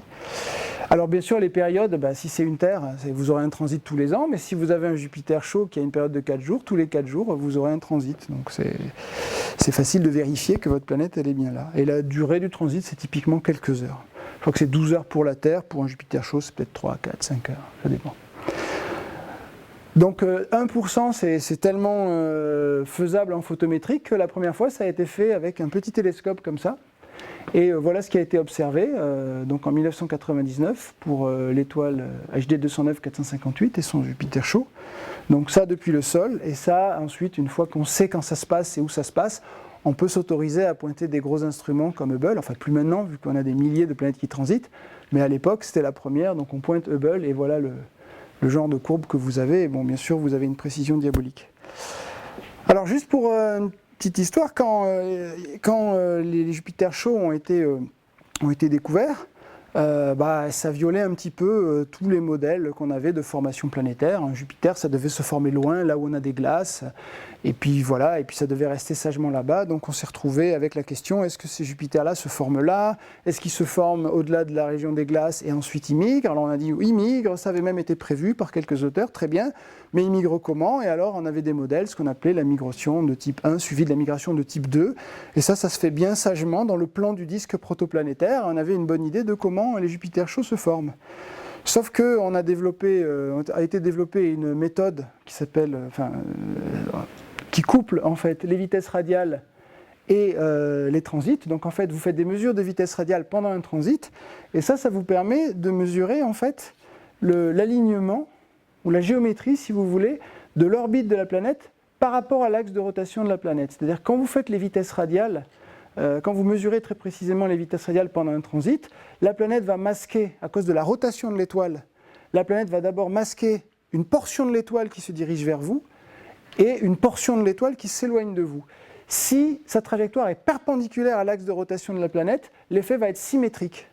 A: Alors bien sûr, les périodes, si c'est une Terre, vous aurez un transit tous les ans, mais si vous avez un Jupiter chaud qui a une période de 4 jours, tous les 4 jours, vous aurez un transit. Donc c'est facile de vérifier que votre planète, elle est bien là. Et la durée du transit, c'est typiquement quelques heures. Je crois que c'est 12 heures pour la Terre, pour un Jupiter chaud, c'est peut-être 3, 4, 5 heures, ça dépend. Donc 1%, c'est tellement faisable en photométrie que la première fois, ça a été fait avec un petit télescope comme ça. Et voilà ce qui a été observé donc en 1999 pour l'étoile HD 209 458 et son Jupiter chaud. Donc ça depuis le sol, et ça ensuite, une fois qu'on sait quand ça se passe et où ça se passe, on peut s'autoriser à pointer des gros instruments comme Hubble, enfin plus maintenant vu qu'on a des milliers de planètes qui transitent, mais à l'époque c'était la première, donc on pointe Hubble et voilà le genre de courbe que vous avez, et bon bien sûr vous avez une précision diabolique. Alors juste pour une petite histoire, quand les Jupiters chauds ont été découverts, ça violait un petit peu tous les modèles qu'on avait de formation planétaire. Un Jupiter, ça devait se former loin, là où on a des glaces, et puis voilà, et puis ça devait rester sagement là-bas. Donc on s'est retrouvé avec la question, est-ce que ces Jupiters-là se forment là? Est-ce qu'ils se forment au-delà de la région des glaces et ensuite ils migrent? Alors on a dit, oui, ils migrent, ça avait même été prévu par quelques auteurs, très bien, mais ils migrent comment? Et alors on avait des modèles, ce qu'on appelait la migration de type 1, suivie de la migration de type 2, et ça se fait bien sagement dans le plan du disque protoplanétaire. On avait une bonne idée de comment les Jupiters chauds se forment. Sauf qu'on a été développée une méthode qui s'appelle, qui couple en fait les vitesses radiales et les transits. Donc en fait, vous faites des mesures de vitesse radiale pendant un transit, et ça vous permet de mesurer en fait l'alignement ou la géométrie, si vous voulez, de l'orbite de la planète par rapport à l'axe de rotation de la planète. C'est-à-dire quand vous faites les vitesses radiales, quand vous mesurez très précisément les vitesses radiales pendant un transit, la planète va masquer, à cause de la rotation de l'étoile, la planète va d'abord masquer une portion de l'étoile qui se dirige vers vous et une portion de l'étoile qui s'éloigne de vous. Si sa trajectoire est perpendiculaire à l'axe de rotation de la planète, l'effet va être symétrique.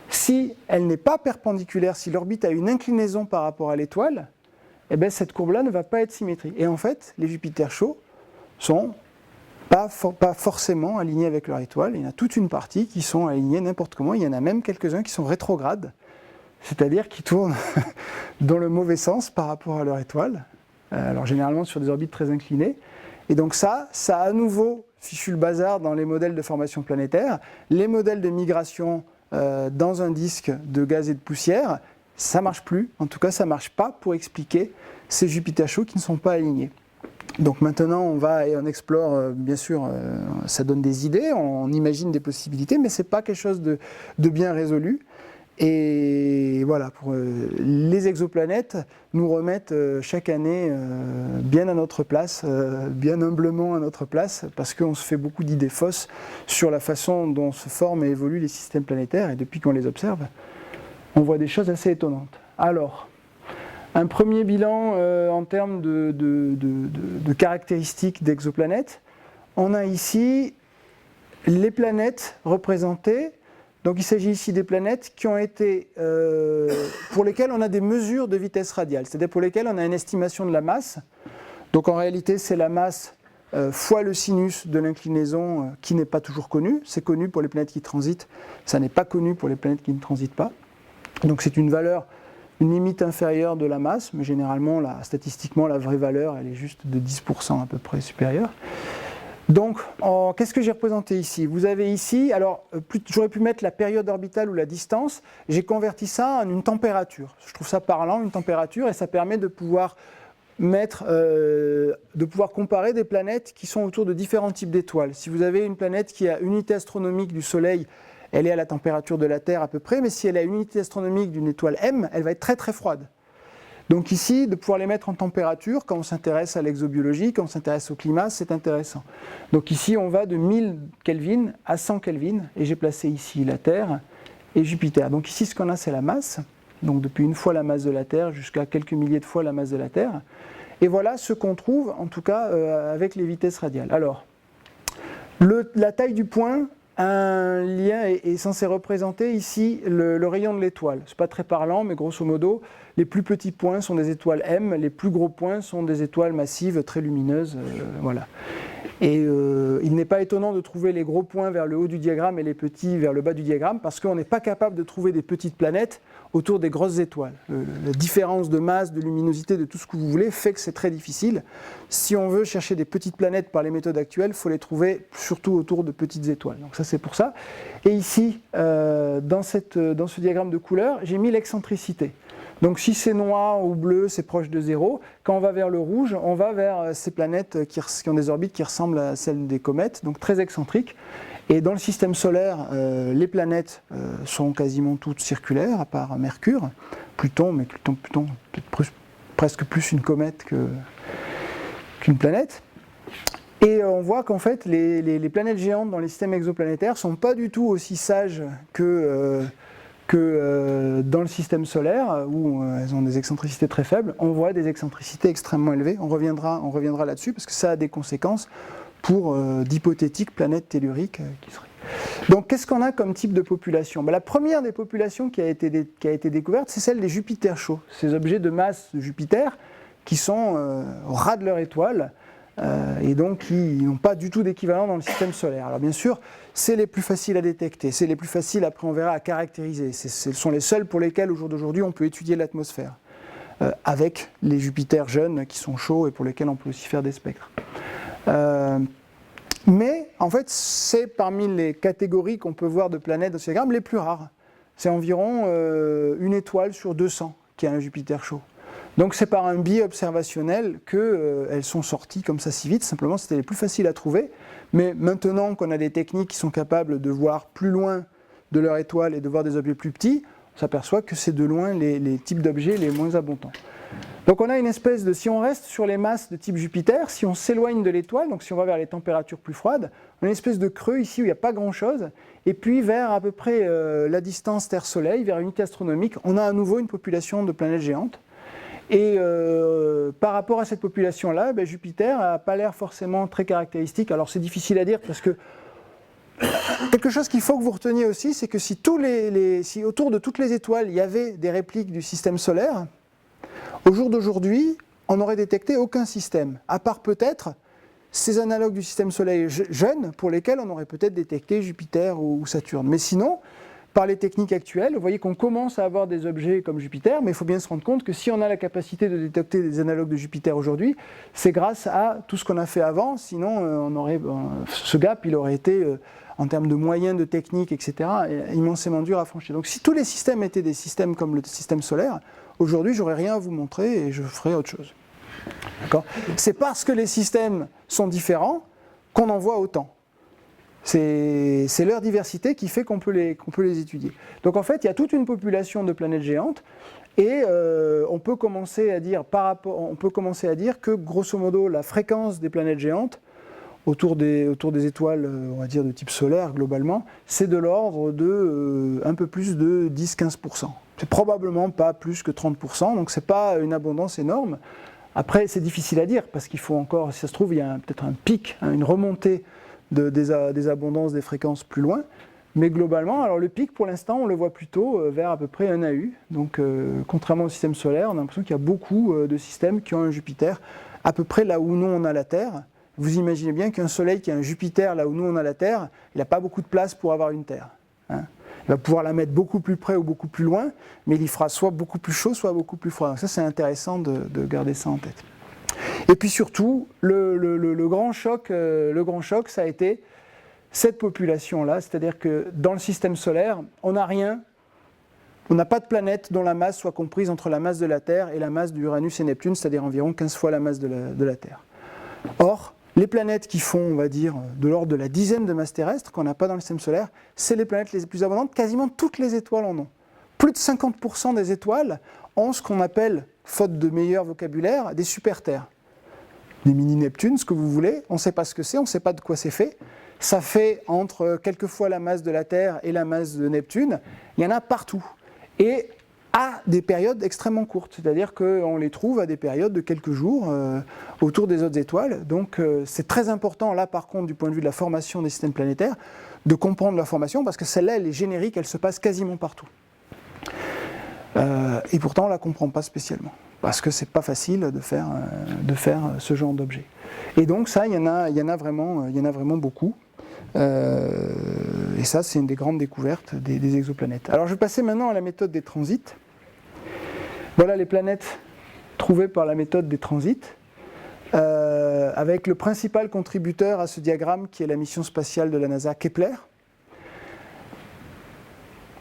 A: Si elle n'est pas perpendiculaire, si l'orbite a une inclinaison par rapport à l'étoile, eh bien cette courbe-là ne va pas être symétrique. Et en fait, les Jupiters chauds sont pas forcément alignés avec leur étoile. Il y en a toute une partie qui sont alignés n'importe comment. Il y en a même quelques-uns qui sont rétrogrades, c'est-à-dire qui tournent dans le mauvais sens par rapport à leur étoile. Alors généralement sur des orbites très inclinées. Et donc ça a à nouveau fichu le bazar dans les modèles de formation planétaire. Les modèles de migration dans un disque de gaz et de poussière, ça ne marche plus. En tout cas, ça ne marche pas pour expliquer ces Jupiters chauds qui ne sont pas alignés. Donc maintenant, on va et on explore, bien sûr, ça donne des idées, on imagine des possibilités, mais ce n'est pas quelque chose de bien résolu. Et voilà, pour les exoplanètes nous remettent chaque année bien à notre place, bien humblement à notre place, parce qu'on se fait beaucoup d'idées fausses sur la façon dont se forment et évoluent les systèmes planétaires, et depuis qu'on les observe, on voit des choses assez étonnantes. Alors, un premier bilan en termes de caractéristiques d'exoplanètes. On a ici les planètes représentées. Donc il s'agit ici des planètes qui ont été, pour lesquelles on a des mesures de vitesse radiale, c'est-à-dire pour lesquelles on a une estimation de la masse. Donc en réalité, c'est la masse fois le sinus de l'inclinaison qui n'est pas toujours connu. C'est connu pour les planètes qui transitent, ça n'est pas connu pour les planètes qui ne transitent pas. Donc c'est une valeur une limite inférieure de la masse, mais généralement, statistiquement, la vraie valeur, elle est juste de 10% à peu près supérieure. Donc, qu'est-ce que j'ai représenté ici? Vous avez ici, alors j'aurais pu mettre la période orbitale ou la distance, j'ai converti ça en une température. Je trouve ça parlant, une température, et ça permet de pouvoir comparer des planètes qui sont autour de différents types d'étoiles. Si vous avez une planète qui a une unité astronomique du Soleil, elle est à la température de la Terre à peu près, mais si elle a une unité astronomique d'une étoile M, elle va être très très froide. Donc ici, de pouvoir les mettre en température, quand on s'intéresse à l'exobiologie, quand on s'intéresse au climat, c'est intéressant. Donc ici, on va de 1000 Kelvin à 100 Kelvin, et j'ai placé ici la Terre et Jupiter. Donc ici, ce qu'on a, c'est la masse, donc depuis une fois la masse de la Terre jusqu'à quelques milliers de fois la masse de la Terre. Et voilà ce qu'on trouve, en tout cas, avec les vitesses radiales. Alors, la taille du point, un lien est censé représenter ici le rayon de l'étoile. Ce n'est pas très parlant, mais grosso modo, les plus petits points sont des étoiles M, les plus gros points sont des étoiles massives, très lumineuses. Voilà. Et il n'est pas étonnant de trouver les gros points vers le haut du diagramme et les petits vers le bas du diagramme, parce qu'on n'est pas capable de trouver des petites planètes autour des grosses étoiles. La différence de masse, de luminosité, de tout ce que vous voulez, fait que c'est très difficile. Si on veut chercher des petites planètes par les méthodes actuelles, il faut les trouver surtout autour de petites étoiles. Donc ça, c'est pour ça. Et ici, dans ce diagramme de couleur, j'ai mis l'excentricité. Donc si c'est noir ou bleu, c'est proche de 0. Quand on va vers le rouge, on va vers ces planètes qui ont des orbites qui ressemblent à celles des comètes, donc très excentriques. Et dans le système solaire, les planètes sont quasiment toutes circulaires, à part Mercure, Pluton, mais Pluton presque plus une comète qu'une planète. Et on voit qu'en fait, les planètes géantes dans les systèmes exoplanétaires ne sont pas du tout aussi sages que dans le système solaire, où elles ont des excentricités très faibles. On voit des excentricités extrêmement élevées. On reviendra là-dessus, parce que ça a des conséquences pour d'hypothétiques planètes telluriques qui seraient. Donc qu'est-ce qu'on a comme type de population? La première des populations qui a été découverte, c'est celle des Jupiters chauds, ces objets de masse de Jupiter qui sont au ras de leur étoile et donc qui n'ont pas du tout d'équivalent dans le système solaire. Alors bien sûr, c'est les plus faciles à détecter, c'est les plus faciles après on verra à caractériser, ce sont les seuls pour lesquels au jour d'aujourd'hui on peut étudier l'atmosphère, avec les Jupiters jeunes qui sont chauds et pour lesquels on peut aussi faire des spectres. Mais en fait, c'est parmi les catégories qu'on peut voir de planètes dans ce diagramme les plus rares. C'est environ une étoile sur 200 qui a un Jupiter chaud. Donc c'est par un biais observationnel qu'elles sont sorties comme ça si vite. Simplement, c'était les plus faciles à trouver. Mais maintenant qu'on a des techniques qui sont capables de voir plus loin de leur étoile et de voir des objets plus petits, on s'aperçoit que c'est de loin les types d'objets les moins abondants. Donc on a une espèce de, si on reste sur les masses de type Jupiter, si on s'éloigne de l'étoile, donc si on va vers les températures plus froides, on a une espèce de creux ici où il n'y a pas grand-chose, et puis vers à peu près la distance Terre-Soleil, vers l'unité astronomique, on a à nouveau une population de planètes géantes. Et par rapport à cette population-là, Jupiter n'a pas l'air forcément très caractéristique. Alors c'est difficile à dire parce que quelque chose qu'il faut que vous reteniez aussi, c'est que si autour de toutes les étoiles, il y avait des répliques du système solaire, au jour d'aujourd'hui, on n'aurait détecté aucun système, à part peut-être ces analogues du système solaire jeunes pour lesquels on aurait peut-être détecté Jupiter ou Saturne. Mais sinon, par les techniques actuelles, vous voyez qu'on commence à avoir des objets comme Jupiter, mais il faut bien se rendre compte que si on a la capacité de détecter des analogues de Jupiter aujourd'hui, c'est grâce à tout ce qu'on a fait avant, sinon ce gap il aurait été, en termes de moyens, de techniques, etc., immensément dur à franchir. Donc si tous les systèmes étaient des systèmes comme le système solaire, aujourd'hui j'aurais rien à vous montrer et je ferais autre chose. D'accord ? C'est parce que les systèmes sont différents qu'on en voit autant. C'est leur diversité qui fait qu'on peut les étudier. Donc en fait, il y a toute une population de planètes géantes et on peut commencer à dire que grosso modo la fréquence des planètes géantes autour des étoiles, on va dire de type solaire globalement, c'est de l'ordre de un peu plus de 10-15%. C'est probablement pas plus que 30%, donc c'est pas une abondance énorme. Après, c'est difficile à dire parce qu'il faut encore, si ça se trouve, il y a peut-être un pic, une remontée des abondances des fréquences plus loin, mais globalement, alors le pic pour l'instant on le voit plutôt vers à peu près 1 AU, donc contrairement au système solaire, on a l'impression qu'il y a beaucoup de systèmes qui ont un Jupiter à peu près là où nous on a la Terre. Vous imaginez bien qu'un Soleil qui a un Jupiter là où nous on a la Terre, il n'a pas beaucoup de place pour avoir une Terre. Hein. va pouvoir la mettre beaucoup plus près ou beaucoup plus loin, mais il y fera soit beaucoup plus chaud, soit beaucoup plus froid. Donc ça, c'est intéressant de garder ça en tête. Et puis surtout, le grand choc, ça a été cette population-là, c'est-à-dire que dans le système solaire, on n'a rien, on n'a pas de planète dont la masse soit comprise entre la masse de la Terre et la masse d'Uranus et Neptune, c'est-à-dire environ 15 fois la masse de la Terre. Or, les planètes qui font, on va dire, de l'ordre de la dizaine de masses terrestres qu'on n'a pas dans le système solaire, c'est les planètes les plus abondantes, quasiment toutes les étoiles en ont. Plus de 50% des étoiles ont ce qu'on appelle, faute de meilleur vocabulaire, des super-terres. Des mini-Neptunes, ce que vous voulez, on ne sait pas ce que c'est, on ne sait pas de quoi c'est fait. Ça fait entre quelques fois la masse de la Terre et la masse de Neptune, il y en a partout. Et à des périodes extrêmement courtes, c'est-à-dire qu'on les trouve à des périodes de quelques jours autour des autres étoiles. Donc c'est très important, là par contre, du point de vue de la formation des systèmes planétaires, de comprendre leur formation, parce que celle-là, elle est générique, elle se passe quasiment partout. Et pourtant, on ne la comprend pas spécialement, parce que c'est pas facile de faire ce genre d'objet. Et donc ça, il y en a vraiment beaucoup. Et ça, c'est une des grandes découvertes des exoplanètes. Alors je vais passer maintenant à la méthode des transits. Voilà les planètes trouvées par la méthode des transits, avec le principal contributeur à ce diagramme qui est la mission spatiale de la NASA Kepler.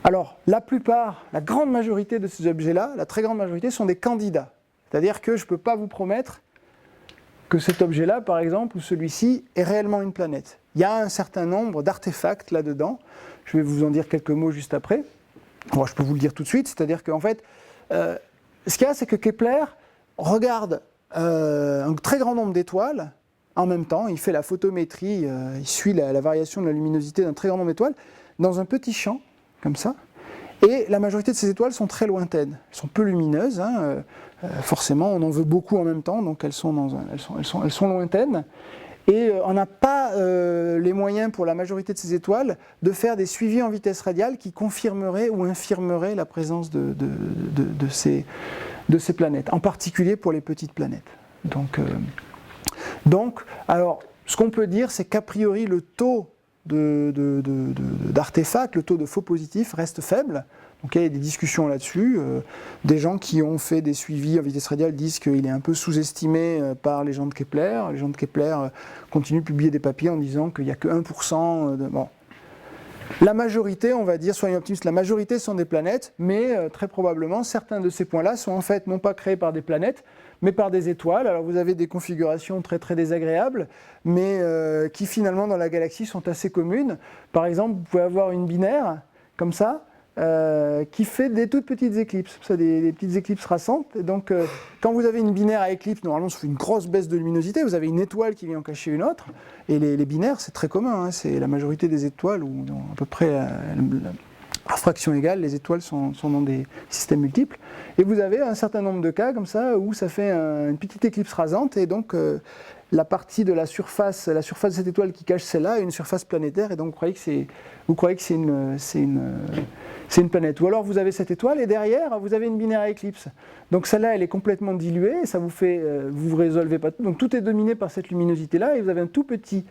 A: Alors la grande majorité de ces objets-là, la très grande majorité, sont des candidats. C'est-à-dire que je ne peux pas vous promettre que cet objet-là, par exemple, ou celui-ci, est réellement une planète. Il y a un certain nombre d'artefacts là-dedans. Je vais vous en dire quelques mots juste après. Bon, je peux vous le dire tout de suite, c'est-à-dire qu'en fait, ce qu'il y a, c'est que Kepler regarde un très grand nombre d'étoiles en même temps. Il fait la photométrie, il suit la variation de la luminosité d'un très grand nombre d'étoiles dans un petit champ, comme ça. Et la majorité de ces étoiles sont très lointaines. Elles sont peu lumineuses, hein, forcément, on en veut beaucoup en même temps, donc elles sont lointaines. Et on n'a pas les moyens pour la majorité de ces étoiles de faire des suivis en vitesse radiale qui confirmeraient ou infirmeraient la présence de ces planètes, en particulier pour les petites planètes. Donc alors, ce qu'on peut dire, c'est qu'a priori, le taux d'artefacts, le taux de faux positifs reste faible. Donc il y a des discussions là-dessus. Des gens qui ont fait des suivis en vitesse radiale disent qu'il est un peu sous-estimé par les gens de Kepler. Les gens de Kepler continuent de publier des papiers en disant qu'il n'y a que 1% de... Bon. La majorité, on va dire, soyons optimistes, la majorité sont des planètes, mais très probablement certains de ces points-là sont en fait non pas créés par des planètes, mais par des étoiles. Alors vous avez des configurations très très désagréables, mais qui finalement dans la galaxie sont assez communes. Par exemple, vous pouvez avoir une binaire, comme ça, qui fait des toutes petites éclipses, ça, des petites éclipses rasantes. Et donc quand vous avez une binaire à éclipse, normalement ça fait une grosse baisse de luminosité, vous avez une étoile qui vient en cacher une autre, et les binaires c'est très commun, hein, c'est la majorité des étoiles, ou à peu près à fraction égale, les étoiles sont dans des systèmes multiples, et vous avez un certain nombre de cas comme ça, où ça fait une petite éclipse rasante, et donc la partie de la surface de cette étoile qui cache celle-là est une surface planétaire, et donc vous croyez que c'est une planète. Ou alors vous avez cette étoile et derrière vous avez une binaire à éclipse. Donc celle-là elle est complètement diluée, et ça vous fait, vous résolvez pas tout. Donc tout est dominé par cette luminosité-là, et vous avez un tout petit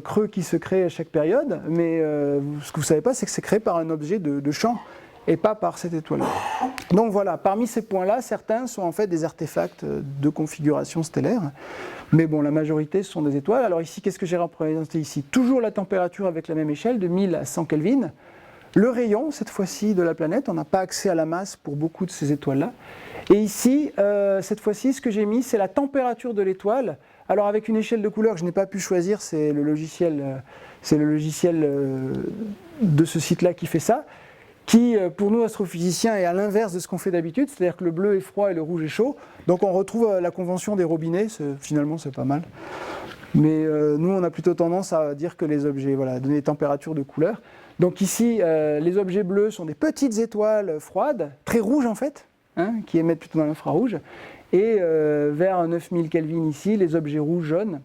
A: creux qui se crée à chaque période, mais ce que vous ne savez pas, c'est que c'est créé par un objet de champ, et pas par cette étoile-là. Donc voilà, parmi ces points-là, certains sont en fait des artefacts de configuration stellaire, mais bon, la majorité sont des étoiles. Alors ici, qu'est-ce que j'ai représenté ici? Toujours la température avec la même échelle, de 1000 à 100 Kelvin. Le rayon, cette fois-ci, de la planète, on n'a pas accès à la masse pour beaucoup de ces étoiles-là. Et ici, cette fois-ci, ce que j'ai mis, c'est la température de l'étoile. Alors avec une échelle de couleur que je n'ai pas pu choisir, c'est le logiciel de ce site-là qui fait ça, qui, pour nous astrophysiciens, est à l'inverse de ce qu'on fait d'habitude, c'est-à-dire que le bleu est froid et le rouge est chaud. Donc on retrouve la convention des robinets, finalement c'est pas mal. Mais nous, on a plutôt tendance à dire que les objets, voilà, donner des températures de couleur. Donc ici, les objets bleus sont des petites étoiles froides, très rouges en fait, hein, qui émettent plutôt dans l'infrarouge. Et vers 9000 Kelvin ici, les objets rouges jaunes,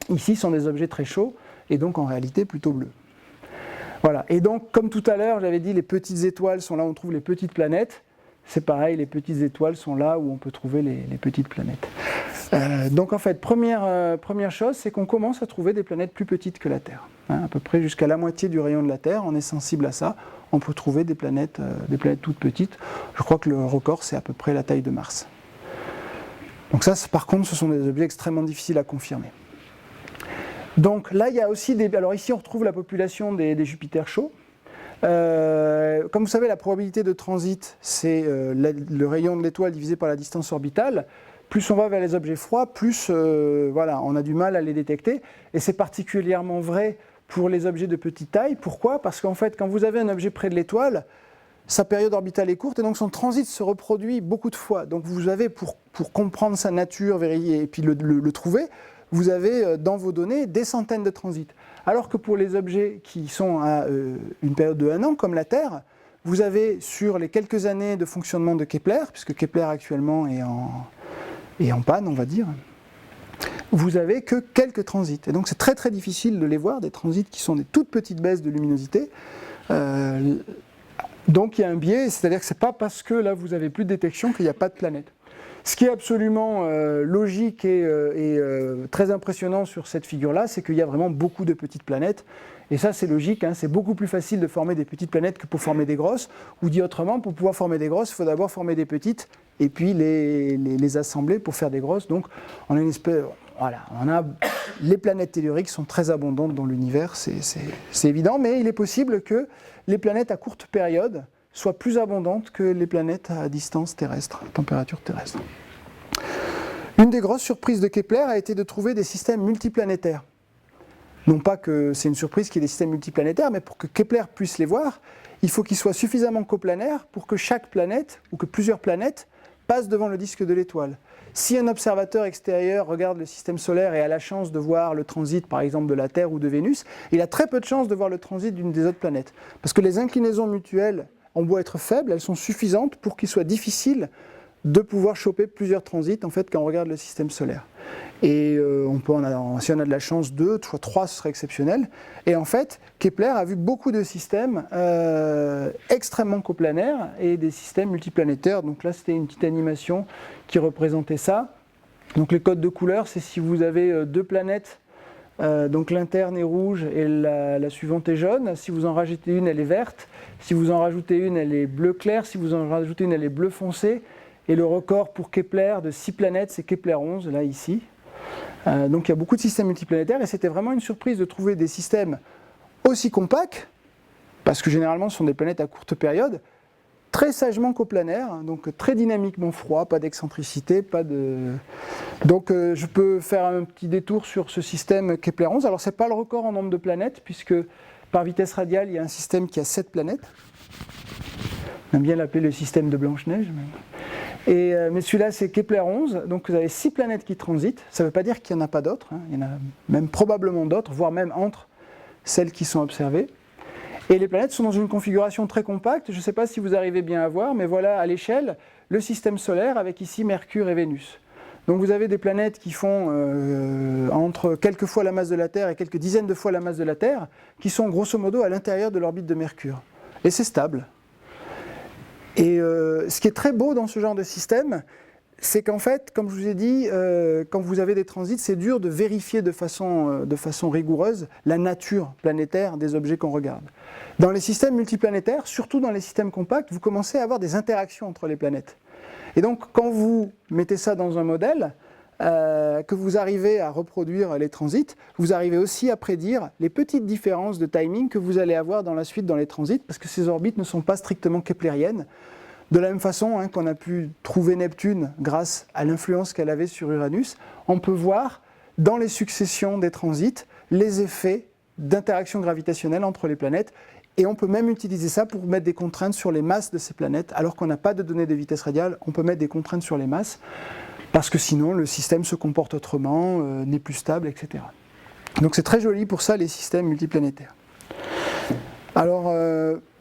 A: ici, sont des objets très chauds, et donc en réalité plutôt bleus. Voilà, et donc comme tout à l'heure, j'avais dit les petites étoiles sont là où on trouve les petites planètes. C'est pareil, les petites étoiles sont là où on peut trouver les petites planètes. Donc en fait, première chose, c'est qu'on commence à trouver des planètes plus petites que la Terre. à peu près jusqu'à la moitié du rayon de la Terre, on est sensible à ça. On peut trouver des planètes toutes petites. Je crois que le record, c'est à peu près la taille de Mars. Donc ça, par contre, ce sont des objets extrêmement difficiles à confirmer. Donc là, il y a aussi des... Alors ici, on retrouve la population des Jupiters chauds. Comme vous savez, la probabilité de transit, c'est le rayon de l'étoile divisé par la distance orbitale. Plus on va vers les objets froids, plus on a du mal à les détecter. Et c'est particulièrement vrai pour les objets de petite taille. Pourquoi ? Parce qu'en fait, quand vous avez un objet près de l'étoile, sa période orbitale est courte et donc son transit se reproduit beaucoup de fois. Donc vous avez, pour comprendre sa nature, vérifier et puis le trouver, vous avez dans vos données des centaines de transits. Alors que pour les objets qui sont à une période de 1 an, comme la Terre, vous avez sur les quelques années de fonctionnement de Kepler, puisque Kepler actuellement est en panne, on va dire, vous avez que quelques transits. Et donc c'est très très difficile de les voir, des transits qui sont des toutes petites baisses de luminosité. Donc il y a un biais, c'est-à-dire que ce n'est pas parce que là vous n'avez plus de détection qu'il n'y a pas de planète. Ce qui est absolument logique et très impressionnant sur cette figure-là, c'est qu'il y a vraiment beaucoup de petites planètes. Et ça c'est logique, hein, c'est beaucoup plus facile de former des petites planètes que pour former des grosses. Ou dit autrement, pour pouvoir former des grosses, il faut d'abord former des petites et puis les assembler pour faire des grosses. Donc on a une espèce... Voilà, les planètes telluriques sont très abondantes dans l'univers, c'est évident, mais il est possible que les planètes à courte période soient plus abondantes que les planètes à distance terrestre, à température terrestre. Une des grosses surprises de Kepler a été de trouver des systèmes multiplanétaires. Non pas que c'est une surprise qu'il y ait des systèmes multiplanétaires, mais pour que Kepler puisse les voir, il faut qu'ils soient suffisamment coplanaires pour que chaque planète, ou que plusieurs planètes, passent devant le disque de l'étoile. Si un observateur extérieur regarde le système solaire et a la chance de voir le transit, par exemple, de la Terre ou de Vénus, il a très peu de chances de voir le transit d'une des autres planètes. Parce que les inclinaisons mutuelles ont beau être faibles, elles sont suffisantes pour qu'il soit difficile de pouvoir choper plusieurs transits en fait, quand on regarde le système solaire. Et si on a de la chance, 2, soit 3, ce serait exceptionnel. Et en fait, Kepler a vu beaucoup de systèmes extrêmement coplanaires et des systèmes multiplanétaires. Donc là, c'était une petite animation qui représentait ça. Donc les codes de couleurs, c'est si vous avez 2 planètes, donc l'interne est rouge et la suivante est jaune. Si vous en rajoutez une, elle est verte. Si vous en rajoutez une, elle est bleu clair. Si vous en rajoutez une, elle est bleu foncé. Et le record pour Kepler de 6 planètes, c'est Kepler 11, là, ici. Donc il y a beaucoup de systèmes multiplanétaires et c'était vraiment une surprise de trouver des systèmes aussi compacts, parce que généralement ce sont des planètes à courte période, très sagement coplanaires, donc très dynamiquement froids, pas d'excentricité, pas de... Donc je peux faire un petit détour sur ce système Kepler 11. Alors ce n'est pas le record en nombre de planètes, puisque par vitesse radiale, il y a un système qui a 7 planètes. On aime bien l'appeler le système de Blanche-Neige. Mais celui-là, c'est Kepler 11, donc vous avez 6 planètes qui transitent. Ça ne veut pas dire qu'il n'y en a pas d'autres, hein. Il y en a même probablement d'autres, voire même entre celles qui sont observées. Et les planètes sont dans une configuration très compacte. Je ne sais pas si vous arrivez bien à voir, mais voilà à l'échelle le système solaire avec ici Mercure et Vénus. Donc vous avez des planètes qui font entre quelques fois la masse de la Terre et quelques dizaines de fois la masse de la Terre, qui sont grosso modo à l'intérieur de l'orbite de Mercure. Et c'est stable. Et ce qui est très beau dans ce genre de système, c'est qu'en fait, comme je vous ai dit, quand vous avez des transits, c'est dur de vérifier de façon rigoureuse la nature planétaire des objets qu'on regarde. Dans les systèmes multiplanétaires, surtout dans les systèmes compacts, vous commencez à avoir des interactions entre les planètes. Et donc, quand vous mettez ça dans un modèle, que vous arrivez à reproduire les transits, vous arrivez aussi à prédire les petites différences de timing que vous allez avoir dans la suite dans les transits, parce que ces orbites ne sont pas strictement keplériennes. De la même façon qu'on a pu trouver Neptune grâce à l'influence qu'elle avait sur Uranus, on peut voir dans les successions des transits les effets d'interaction gravitationnelle entre les planètes, et on peut même utiliser ça pour mettre des contraintes sur les masses de ces planètes. Alors qu'on n'a pas de données de vitesse radiale, on peut mettre des contraintes sur les masses, parce que sinon le système se comporte autrement, n'est plus stable, etc. Donc c'est très joli pour ça les systèmes multiplanétaires. Alors,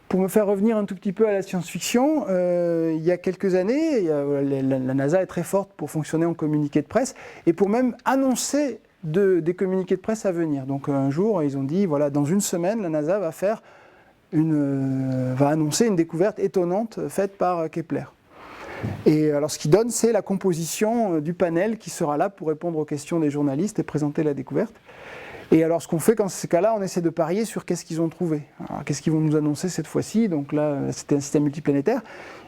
A: pour me faire revenir un tout petit peu à la science-fiction, il y a quelques années, la NASA est très forte pour fonctionner en communiqué de presse, et pour même annoncer des communiqués de presse à venir. Donc un jour, ils ont dit, voilà, dans une semaine, la NASA va annoncer une découverte étonnante faite par Kepler. Et alors ce qu'ils donnent, c'est la composition du panel qui sera là pour répondre aux questions des journalistes et présenter la découverte. Et alors ce qu'on fait dans ces cas-là, on essaie de parier sur qu'est-ce qu'ils ont trouvé. Alors, qu'est-ce qu'ils vont nous annoncer cette fois-ci? Donc là, c'était un système multiplanétaire.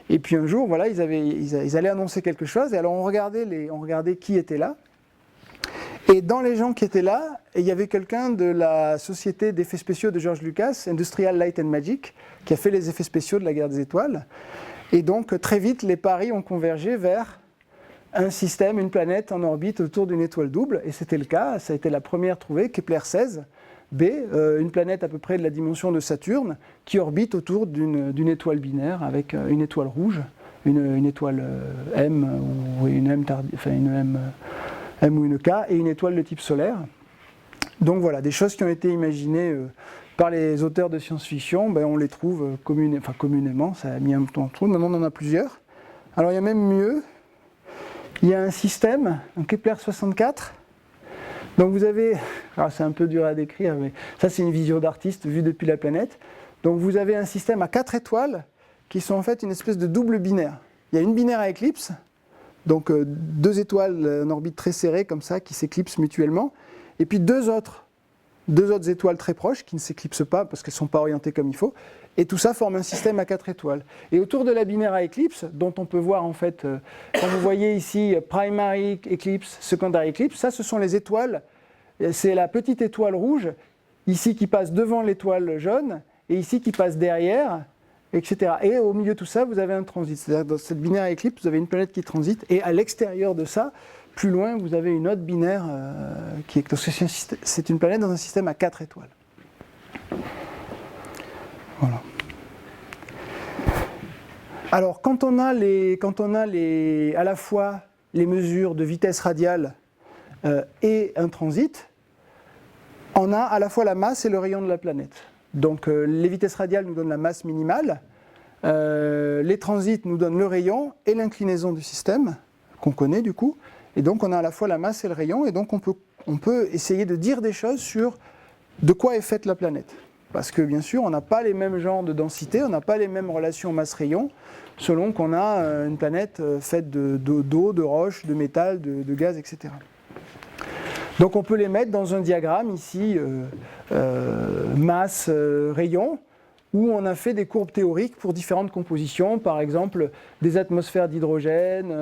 A: Et puis un jour, voilà, ils allaient annoncer quelque chose. Et alors on regardait qui était là. Et dans les gens qui étaient là, il y avait quelqu'un de la société d'effets spéciaux de George Lucas, Industrial Light and Magic, qui a fait les effets spéciaux de la Guerre des Étoiles. Et donc très vite, les paris ont convergé vers un système, une planète en orbite autour d'une étoile double. Et c'était le cas, ça a été la première trouvée, Kepler 16b, une planète à peu près de la dimension de Saturne, qui orbite autour d'une étoile binaire avec une étoile rouge, une étoile M ou une M enfin une M ou une K, et une étoile de type solaire. Donc voilà, des choses qui ont été imaginées par les auteurs de science-fiction, ben on les trouve communément, ça a mis un temps de trou, maintenant on en a plusieurs. Alors il y a même mieux, il y a un système, un Kepler 64, donc vous avez, alors c'est un peu dur à décrire, mais ça c'est une vision d'artiste vue depuis la planète, donc vous avez un système à 4 étoiles qui sont en fait une espèce de double binaire. Il y a une binaire à éclipse, donc 2 étoiles en orbite très serrée comme ça, qui s'éclipsent mutuellement, et puis deux autres étoiles très proches qui ne s'éclipsent pas parce qu'elles ne sont pas orientées comme il faut, et tout ça forme un système à 4 étoiles. Et autour de la binaire à éclipse, dont on peut voir en fait, quand vous voyez ici primary eclipse, secondary eclipse, ça ce sont les étoiles, c'est la petite étoile rouge, ici qui passe devant l'étoile jaune, et ici qui passe derrière, etc. Et au milieu de tout ça, vous avez un transit. C'est-à-dire dans cette binaire à éclipse, vous avez une planète qui transite, et à l'extérieur de ça, plus loin, vous avez une autre binaire qui est... C'est une planète dans un système à 4 étoiles. Voilà. Alors, quand on a à la fois les mesures de vitesse radiale et un transit, on a à la fois la masse et le rayon de la planète. Donc, les vitesses radiales nous donnent la masse minimale, les transits nous donnent le rayon et l'inclinaison du système, qu'on connaît du coup. Et donc on a à la fois la masse et le rayon, et donc on peut essayer de dire des choses sur de quoi est faite la planète. Parce que bien sûr, on n'a pas les mêmes genres de densité, on n'a pas les mêmes relations masse-rayon, selon qu'on a une planète faite d'eau, de roches, de métal, de gaz, etc. Donc on peut les mettre dans un diagramme ici, masse, rayon, où on a fait des courbes théoriques pour différentes compositions, par exemple des atmosphères d'hydrogène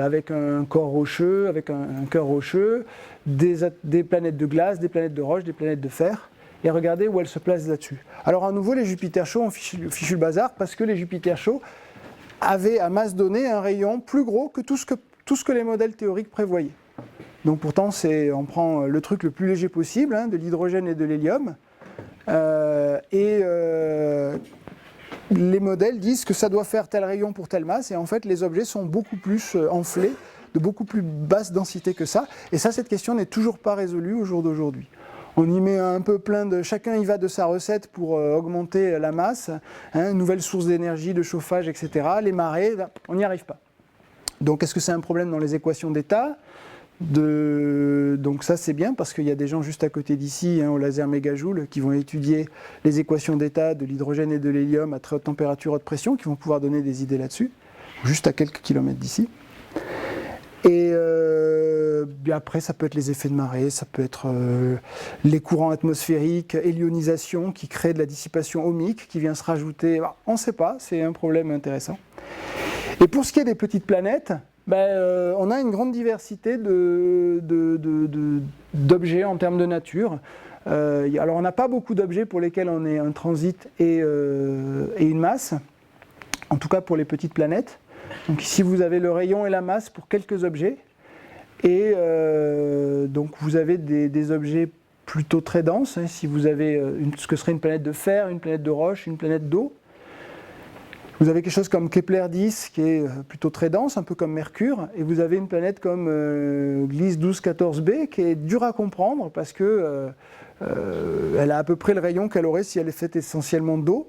A: avec un corps rocheux, avec un cœur rocheux, des planètes de glace, des planètes de roche, des planètes de fer, et regardez où elles se placent là-dessus. Alors à nouveau, les Jupiter chauds ont fichu le bazar, parce que les Jupiter chauds avaient à masse donnée un rayon plus gros que tout ce que les modèles théoriques prévoyaient. Donc pourtant, on prend le truc le plus léger possible, de l'hydrogène et de l'hélium, les modèles disent que ça doit faire tel rayon pour telle masse, et en fait les objets sont beaucoup plus enflés, de beaucoup plus basse densité que ça, et ça, cette question n'est toujours pas résolue au jour d'aujourd'hui. On y met un peu plein de... Chacun y va de sa recette pour augmenter la masse, nouvelles sources d'énergie, de chauffage, etc. Les marées, on n'y arrive pas. Donc est-ce que c'est un problème dans les équations d'état ? Donc ça c'est bien parce qu'il y a des gens juste à côté d'ici, au laser mégajoule, qui vont étudier les équations d'état de l'hydrogène et de l'hélium à très haute température, haute pression, qui vont pouvoir donner des idées là-dessus, juste à quelques kilomètres d'ici. Et bien après ça peut être les effets de marée, ça peut être les courants atmosphériques, hélionisation qui crée de la dissipation ohmique qui vient se rajouter, on ne sait pas, c'est un problème intéressant. Et pour ce qui est des petites planètes, on a une grande diversité d'objets en termes de nature. Alors on n'a pas beaucoup d'objets pour lesquels on ait un transit et une masse, en tout cas pour les petites planètes. Donc ici vous avez le rayon et la masse pour quelques objets, et donc vous avez des objets plutôt très denses, si vous avez ce que serait une planète de fer, une planète de roche, une planète d'eau. Vous avez quelque chose comme Kepler 10 qui est plutôt très dense, un peu comme Mercure, et vous avez une planète comme Gliese 1214b qui est dure à comprendre parce que elle a à peu près le rayon qu'elle aurait si elle est faite essentiellement d'eau.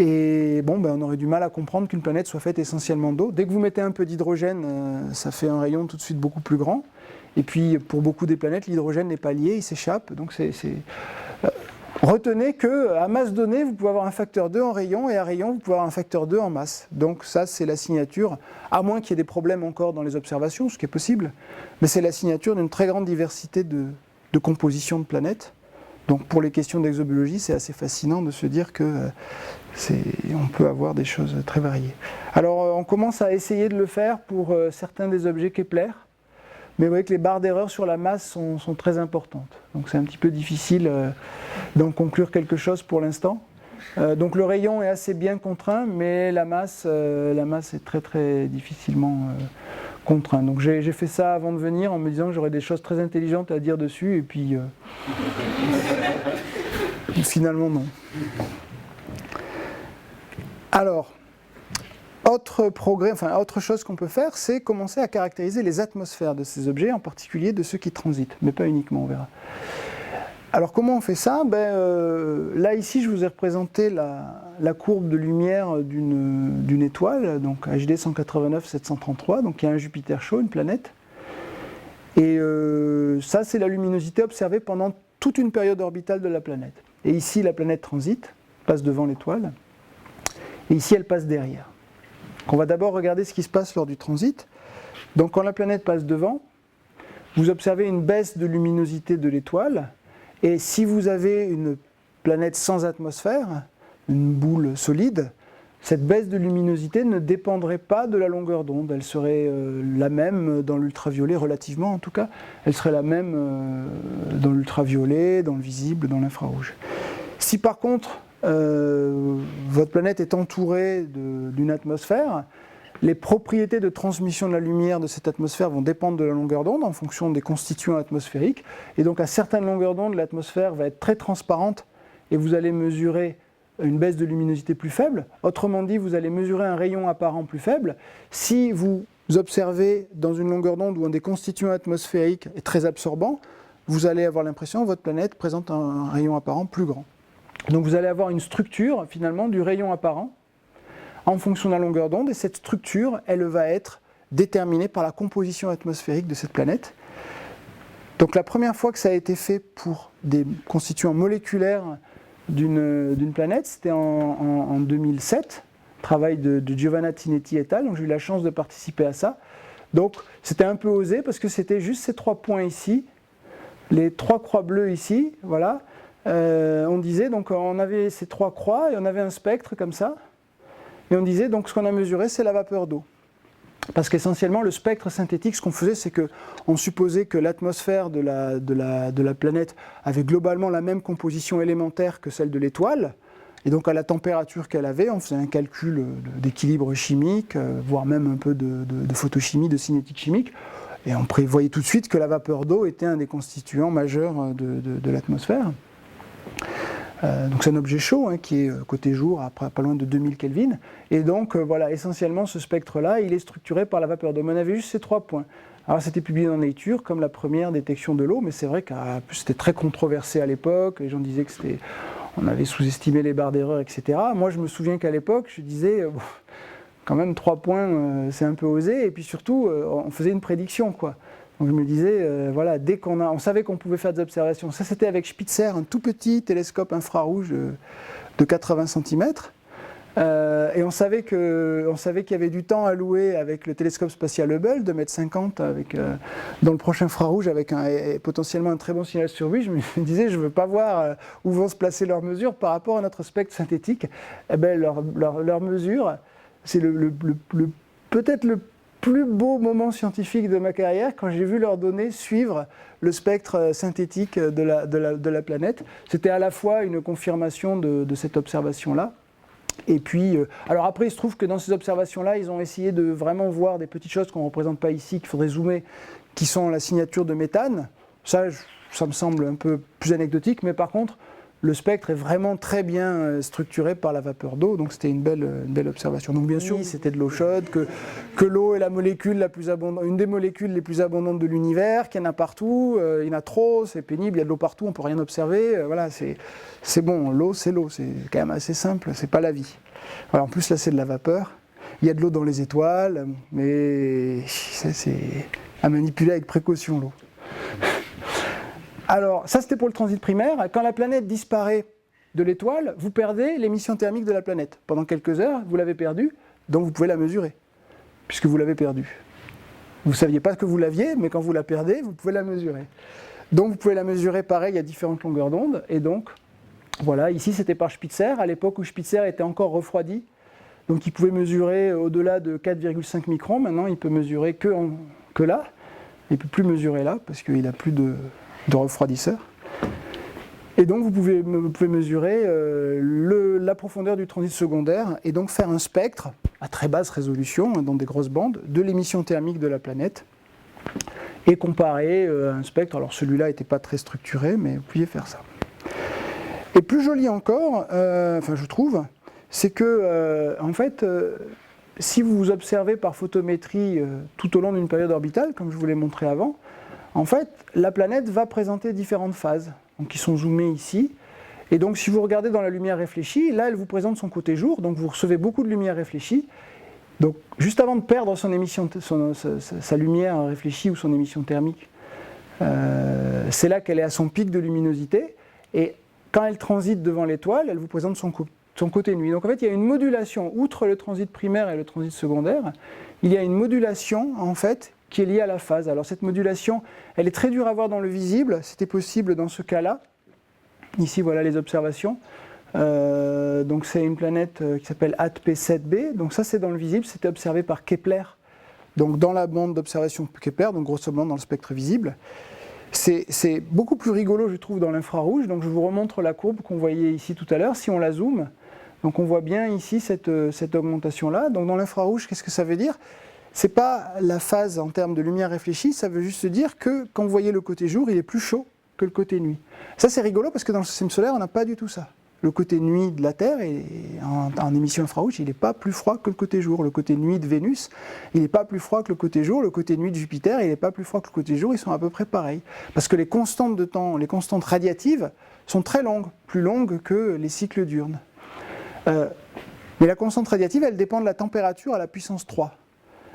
A: Et on aurait du mal à comprendre qu'une planète soit faite essentiellement d'eau. Dès que vous mettez un peu d'hydrogène, ça fait un rayon tout de suite beaucoup plus grand. Et puis pour beaucoup des planètes, l'hydrogène n'est pas lié, il s'échappe. Donc retenez qu'à masse donnée, vous pouvez avoir un facteur 2 en rayon, et à rayon, vous pouvez avoir un facteur 2 en masse. Donc ça, c'est la signature, à moins qu'il y ait des problèmes encore dans les observations, ce qui est possible, mais c'est la signature d'une très grande diversité de composition de planètes. Donc pour les questions d'exobiologie, c'est assez fascinant de se dire que on peut avoir des choses très variées. Alors on commence à essayer de le faire pour certains des objets Kepler, mais vous voyez que les barres d'erreur sur la masse sont très importantes. Donc c'est un petit peu difficile d'en conclure quelque chose pour l'instant. Donc le rayon est assez bien contraint, mais la masse est très très difficilement contrainte. Donc j'ai fait ça avant de venir en me disant que j'aurais des choses très intelligentes à dire dessus, et puis finalement non. Alors, autre chose qu'on peut faire, c'est commencer à caractériser les atmosphères de ces objets, en particulier de ceux qui transitent, mais pas uniquement, on verra. Alors comment on fait ça ? Là ici je vous ai représenté la courbe de lumière d'une étoile, donc HD 189-733, donc il y a un Jupiter chaud, une planète. Et ça c'est la luminosité observée pendant toute une période orbitale de la planète. Et ici la planète transite, passe devant l'étoile, et ici elle passe derrière. Donc on va d'abord regarder ce qui se passe lors du transit. Donc quand la planète passe devant, vous observez une baisse de luminosité de l'étoile. Et si vous avez une planète sans atmosphère, une boule solide, cette baisse de luminosité ne dépendrait pas de la longueur d'onde. Elle serait la même dans l'ultraviolet, relativement en tout cas. Elle serait la même dans l'ultraviolet, dans le visible, dans l'infrarouge. Si par contre, votre planète est entourée d'une atmosphère, les propriétés de transmission de la lumière de cette atmosphère vont dépendre de la longueur d'onde en fonction des constituants atmosphériques. Et donc à certaines longueurs d'onde, l'atmosphère va être très transparente et vous allez mesurer une baisse de luminosité plus faible. Autrement dit, vous allez mesurer un rayon apparent plus faible. Si vous observez dans une longueur d'onde où un des constituants atmosphériques est très absorbant, vous allez avoir l'impression que votre planète présente un rayon apparent plus grand. Donc vous allez avoir une structure finalement du rayon apparent en fonction de la longueur d'onde, et cette structure, elle va être déterminée par la composition atmosphérique de cette planète. Donc la première fois que ça a été fait pour des constituants moléculaires d'une planète, c'était en 2007, travail de Giovanna Tinetti et al., donc j'ai eu la chance de participer à ça. Donc c'était un peu osé parce que c'était juste ces 3 points ici, les 3 croix bleues ici, voilà. On disait, donc on avait ces 3 croix et on avait un spectre comme ça. Et on disait, donc ce qu'on a mesuré, c'est la vapeur d'eau. Parce qu'essentiellement, le spectre synthétique, ce qu'on faisait, c'est qu'on supposait que l'atmosphère de la planète avait globalement la même composition élémentaire que celle de l'étoile. Et donc à la température qu'elle avait, on faisait un calcul d'équilibre chimique, voire même un peu de photochimie, de cinétique chimique. Et on prévoyait tout de suite que la vapeur d'eau était un des constituants majeurs de l'atmosphère. Donc c'est un objet chaud qui est côté jour, à pas loin de 2000 Kelvin. Et donc voilà, essentiellement ce spectre-là, il est structuré par la vapeur d'eau. Mais on avait juste ces 3 points. Alors c'était publié dans Nature comme la première détection de l'eau, mais c'est vrai que c'était très controversé à l'époque. Les gens disaient que on avait sous-estimé les barres d'erreur, etc. Moi je me souviens qu'à l'époque, je disais, quand même 3 points, c'est un peu osé. Et puis surtout, on faisait une prédiction, quoi. Donc je me disais, voilà, dès on savait qu'on pouvait faire des observations. Ça c'était avec Spitzer, un tout petit télescope infrarouge de 80 cm. Et on savait qu'il y avait du temps alloué avec le télescope spatial Hubble, 2,50 m, dans le prochain infrarouge, avec potentiellement un très bon signal sur lui. Je me disais, je ne veux pas voir où vont se placer leurs mesures par rapport à notre spectre synthétique. Eh ben, leurs mesures, c'est peut-être le plus beau moment scientifique de ma carrière quand j'ai vu leurs données suivre le spectre synthétique de la planète. C'était à la fois une confirmation de cette observation-là. Et puis, alors après, il se trouve que dans ces observations-là, ils ont essayé de vraiment voir des petites choses qu'on ne représente pas ici, qu'il faudrait zoomer, qui sont la signature de méthane. Ça me semble un peu plus anecdotique, mais par contre, le spectre est vraiment très bien structuré par la vapeur d'eau, donc c'était une belle observation. Donc bien sûr, c'était de l'eau chaude, que l'eau est la molécule la plus abondante, une des molécules les plus abondantes de l'univers, qu'il y en a partout, il y en a trop, c'est pénible, il y a de l'eau partout, on ne peut rien observer, voilà, c'est bon, l'eau, c'est quand même assez simple, c'est pas la vie. Voilà, en plus là c'est de la vapeur, il y a de l'eau dans les étoiles, mais c'est à manipuler avec précaution l'eau. Alors, ça c'était pour le transit primaire. Quand la planète disparaît de l'étoile, vous perdez l'émission thermique de la planète. Pendant quelques heures, vous l'avez perdue, donc vous pouvez la mesurer, puisque vous l'avez perdue. Vous ne saviez pas que vous l'aviez, mais quand vous la perdez, vous pouvez la mesurer. Donc vous pouvez la mesurer pareil à différentes longueurs d'onde. Et donc, voilà, ici c'était par Spitzer, à l'époque où Spitzer était encore refroidi. Donc il pouvait mesurer au-delà de 4,5 microns. Maintenant, il peut mesurer que là. Il ne peut plus mesurer là, parce qu'il n'a plus de refroidisseur. Et donc vous pouvez mesurer la profondeur du transit secondaire et donc faire un spectre à très basse résolution, dans des grosses bandes, de l'émission thermique de la planète et comparer un spectre. Alors celui-là n'était pas très structuré, mais vous pouviez faire ça. Et plus joli encore, je trouve, c'est que en fait, si vous observez par photométrie tout au long d'une période orbitale, comme je vous l'ai montré avant, en fait, la planète va présenter différentes phases, donc qui sont zoomées ici. Et donc, si vous regardez dans la lumière réfléchie, là, elle vous présente son côté jour, donc vous recevez beaucoup de lumière réfléchie. Donc, juste avant de perdre son émission, sa lumière réfléchie ou son émission thermique, c'est là qu'elle est à son pic de luminosité. Et quand elle transite devant l'étoile, elle vous présente son côté nuit. Donc, en fait, il y a une modulation, outre le transit primaire et le transit secondaire, il y a une modulation, en fait, qui est liée à la phase. Alors cette modulation, elle est très dure à voir dans le visible, c'était possible dans ce cas-là. Ici, voilà les observations. Donc c'est une planète qui s'appelle ATP7b, donc ça c'est dans le visible, c'était observé par Kepler, donc dans la bande d'observation Kepler, donc grosso modo dans le spectre visible. C'est beaucoup plus rigolo, je trouve, dans l'infrarouge, donc je vous remontre la courbe qu'on voyait ici tout à l'heure, si on la zoome, donc on voit bien ici cette augmentation-là. Donc dans l'infrarouge, qu'est-ce que ça veut dire ? C'est pas la phase en termes de lumière réfléchie, ça veut juste dire que quand vous voyez le côté jour, il est plus chaud que le côté nuit. Ça c'est rigolo parce que dans le système solaire, on n'a pas du tout ça. Le côté nuit de la Terre, en émission infrarouge, il n'est pas plus froid que le côté jour. Le côté nuit de Vénus, il n'est pas plus froid que le côté jour. Le côté nuit de Jupiter, il n'est pas plus froid que le côté jour. Ils sont à peu près pareils. Parce que les constantes de temps, les constantes radiatives, sont très longues, plus longues que les cycles diurnes. Mais la constante radiative, elle dépend de la température à la puissance 3.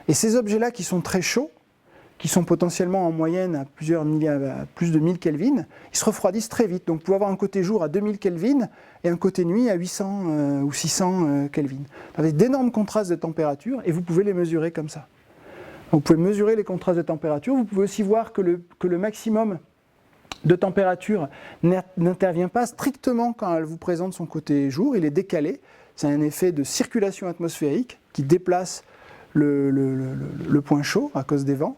A: Et ces objets-là qui sont très chauds, qui sont potentiellement en moyenne à plus de 1000 Kelvin, ils se refroidissent très vite. Donc vous pouvez avoir un côté jour à 2000 Kelvin et un côté nuit à 800 ou 600 Kelvin. Avec d'énormes contrastes de température et vous pouvez les mesurer comme ça. Donc, vous pouvez mesurer les contrastes de température. Vous pouvez aussi voir que le maximum de température n'intervient pas strictement quand elle vous présente son côté jour, il est décalé. C'est un effet de circulation atmosphérique qui déplace le point chaud à cause des vents.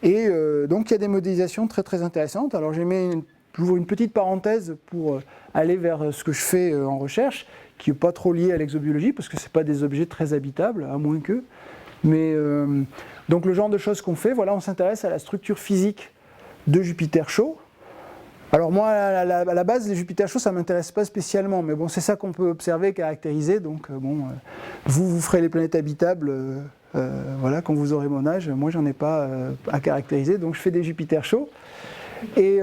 A: Et donc il y a des modélisations très très intéressantes. Alors j'ouvre une petite parenthèse pour aller vers ce que je fais en recherche, qui n'est pas trop lié à l'exobiologie, parce que ce n'est pas des objets très habitables, à moins que. Mais donc le genre de choses qu'on fait, voilà, on s'intéresse à la structure physique de Jupiter chaud. Alors moi, à la base, les Jupiter chauds, ça ne m'intéresse pas spécialement, mais bon, c'est ça qu'on peut observer, caractériser, donc vous ferez les planètes habitables, voilà, quand vous aurez mon âge. Moi, j'en ai pas à caractériser, donc je fais des Jupiter chauds. Et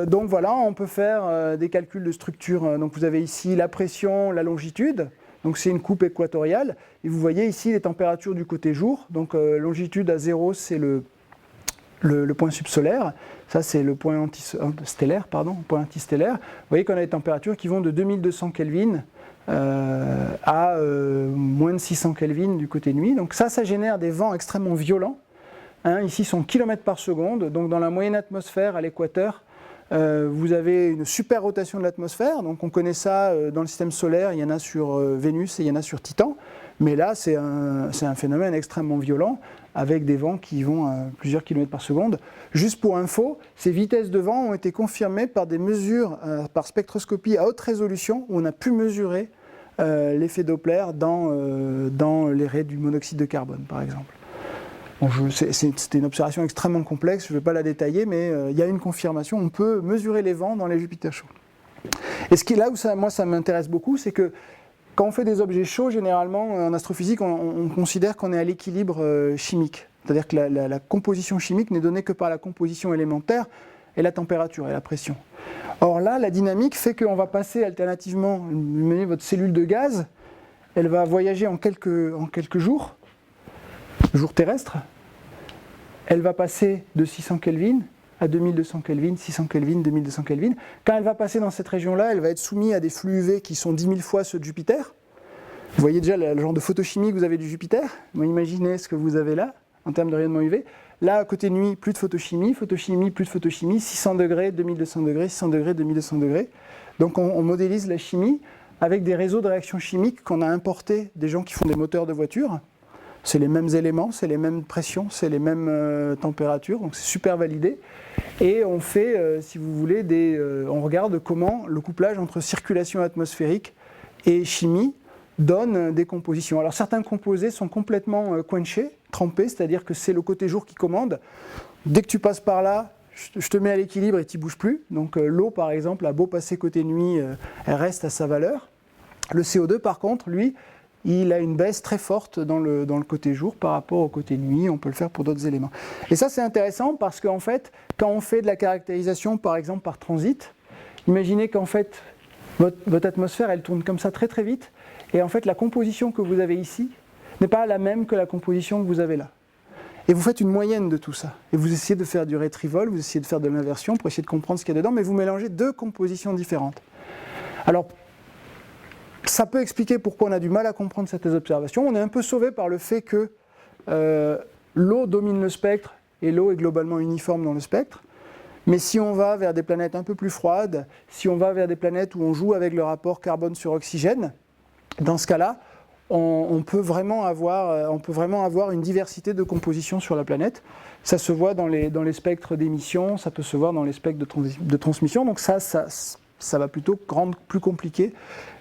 A: donc voilà, on peut faire des calculs de structure. Donc vous avez ici la pression, la longitude, donc c'est une coupe équatoriale, et vous voyez ici les températures du côté jour, donc longitude à 0, c'est le point subsolaire, ça c'est le point antistellaire, point antistellaire. Vous voyez qu'on a des températures qui vont de 2200 Kelvin à moins de 600 Kelvin du côté nuit. Donc ça génère des vents extrêmement violents. Ici sont kilomètres par seconde, donc dans la moyenne atmosphère à l'équateur, vous avez une super rotation de l'atmosphère. Donc on connaît ça dans le système solaire, il y en a sur Vénus et il y en a sur Titan. Mais là, c'est un phénomène extrêmement violent, avec des vents qui vont à plusieurs kilomètres par seconde. Juste pour info, ces vitesses de vent ont été confirmées par des mesures par spectroscopie à haute résolution, où on a pu mesurer l'effet Doppler dans les raies du monoxyde de carbone, par exemple. Bon, c'était une observation extrêmement complexe, je ne vais pas la détailler, mais il y a une confirmation, on peut mesurer les vents dans les Jupiter chauds. Et ce qui est là où ça m'intéresse beaucoup, c'est que quand on fait des objets chauds, généralement, en astrophysique, on considère qu'on est à l'équilibre chimique. C'est-à-dire que la composition chimique n'est donnée que par la composition élémentaire et la température et la pression. Or là, la dynamique fait qu'on va passer alternativement, votre cellule de gaz, elle va voyager en quelques jours terrestres, elle va passer de 600 Kelvin à 2200 Kelvin, 600 Kelvin, 2200 Kelvin. Quand elle va passer dans cette région-là, elle va être soumise à des flux UV qui sont 10 000 fois ceux de Jupiter. Vous voyez déjà le genre de photochimie que vous avez du Jupiter. Imaginez ce que vous avez là, en termes de rayonnement UV. Là, côté nuit, plus de photochimie, photochimie, plus de photochimie, 600 degrés, 2200 degrés, 600 degrés, 2200 degrés. Donc on modélise la chimie avec des réseaux de réactions chimiques qu'on a importés des gens qui font des moteurs de voitures. C'est les mêmes éléments, c'est les mêmes pressions, c'est les mêmes températures, donc c'est super validé. Et on fait, si vous voulez, on regarde comment le couplage entre circulation atmosphérique et chimie donne des compositions. Alors certains composés sont complètement quenchés, trempés, c'est-à-dire que c'est le côté jour qui commande. Dès que tu passes par là, je te mets à l'équilibre et tu ne bouges plus. Donc l'eau, par exemple, a beau passer côté nuit, elle reste à sa valeur. Le CO2, par contre, lui, il a une baisse très forte dans le côté jour par rapport au côté nuit. On peut le faire pour d'autres éléments. Et ça, c'est intéressant parce qu'en fait, quand on fait de la caractérisation, par exemple, par transit, imaginez qu'en fait, votre atmosphère, elle tourne comme ça très très vite. Et en fait, la composition que vous avez ici n'est pas la même que la composition que vous avez là. Et vous faites une moyenne de tout ça. Et vous essayez de faire du retrieval, vous essayez de faire de l'inversion pour essayer de comprendre ce qu'il y a dedans, mais vous mélangez deux compositions différentes. Alors, ça peut expliquer pourquoi on a du mal à comprendre certaines observations. On est un peu sauvé par le fait que l'eau domine le spectre et l'eau est globalement uniforme dans le spectre. Mais si on va vers des planètes un peu plus froides, si on va vers des planètes où on joue avec le rapport carbone sur oxygène, dans ce cas-là, on peut vraiment avoir une diversité de compositions sur la planète. Ça se voit dans les spectres d'émission, ça peut se voir dans les spectres de transmission. Donc ça va plutôt rendre plus compliqué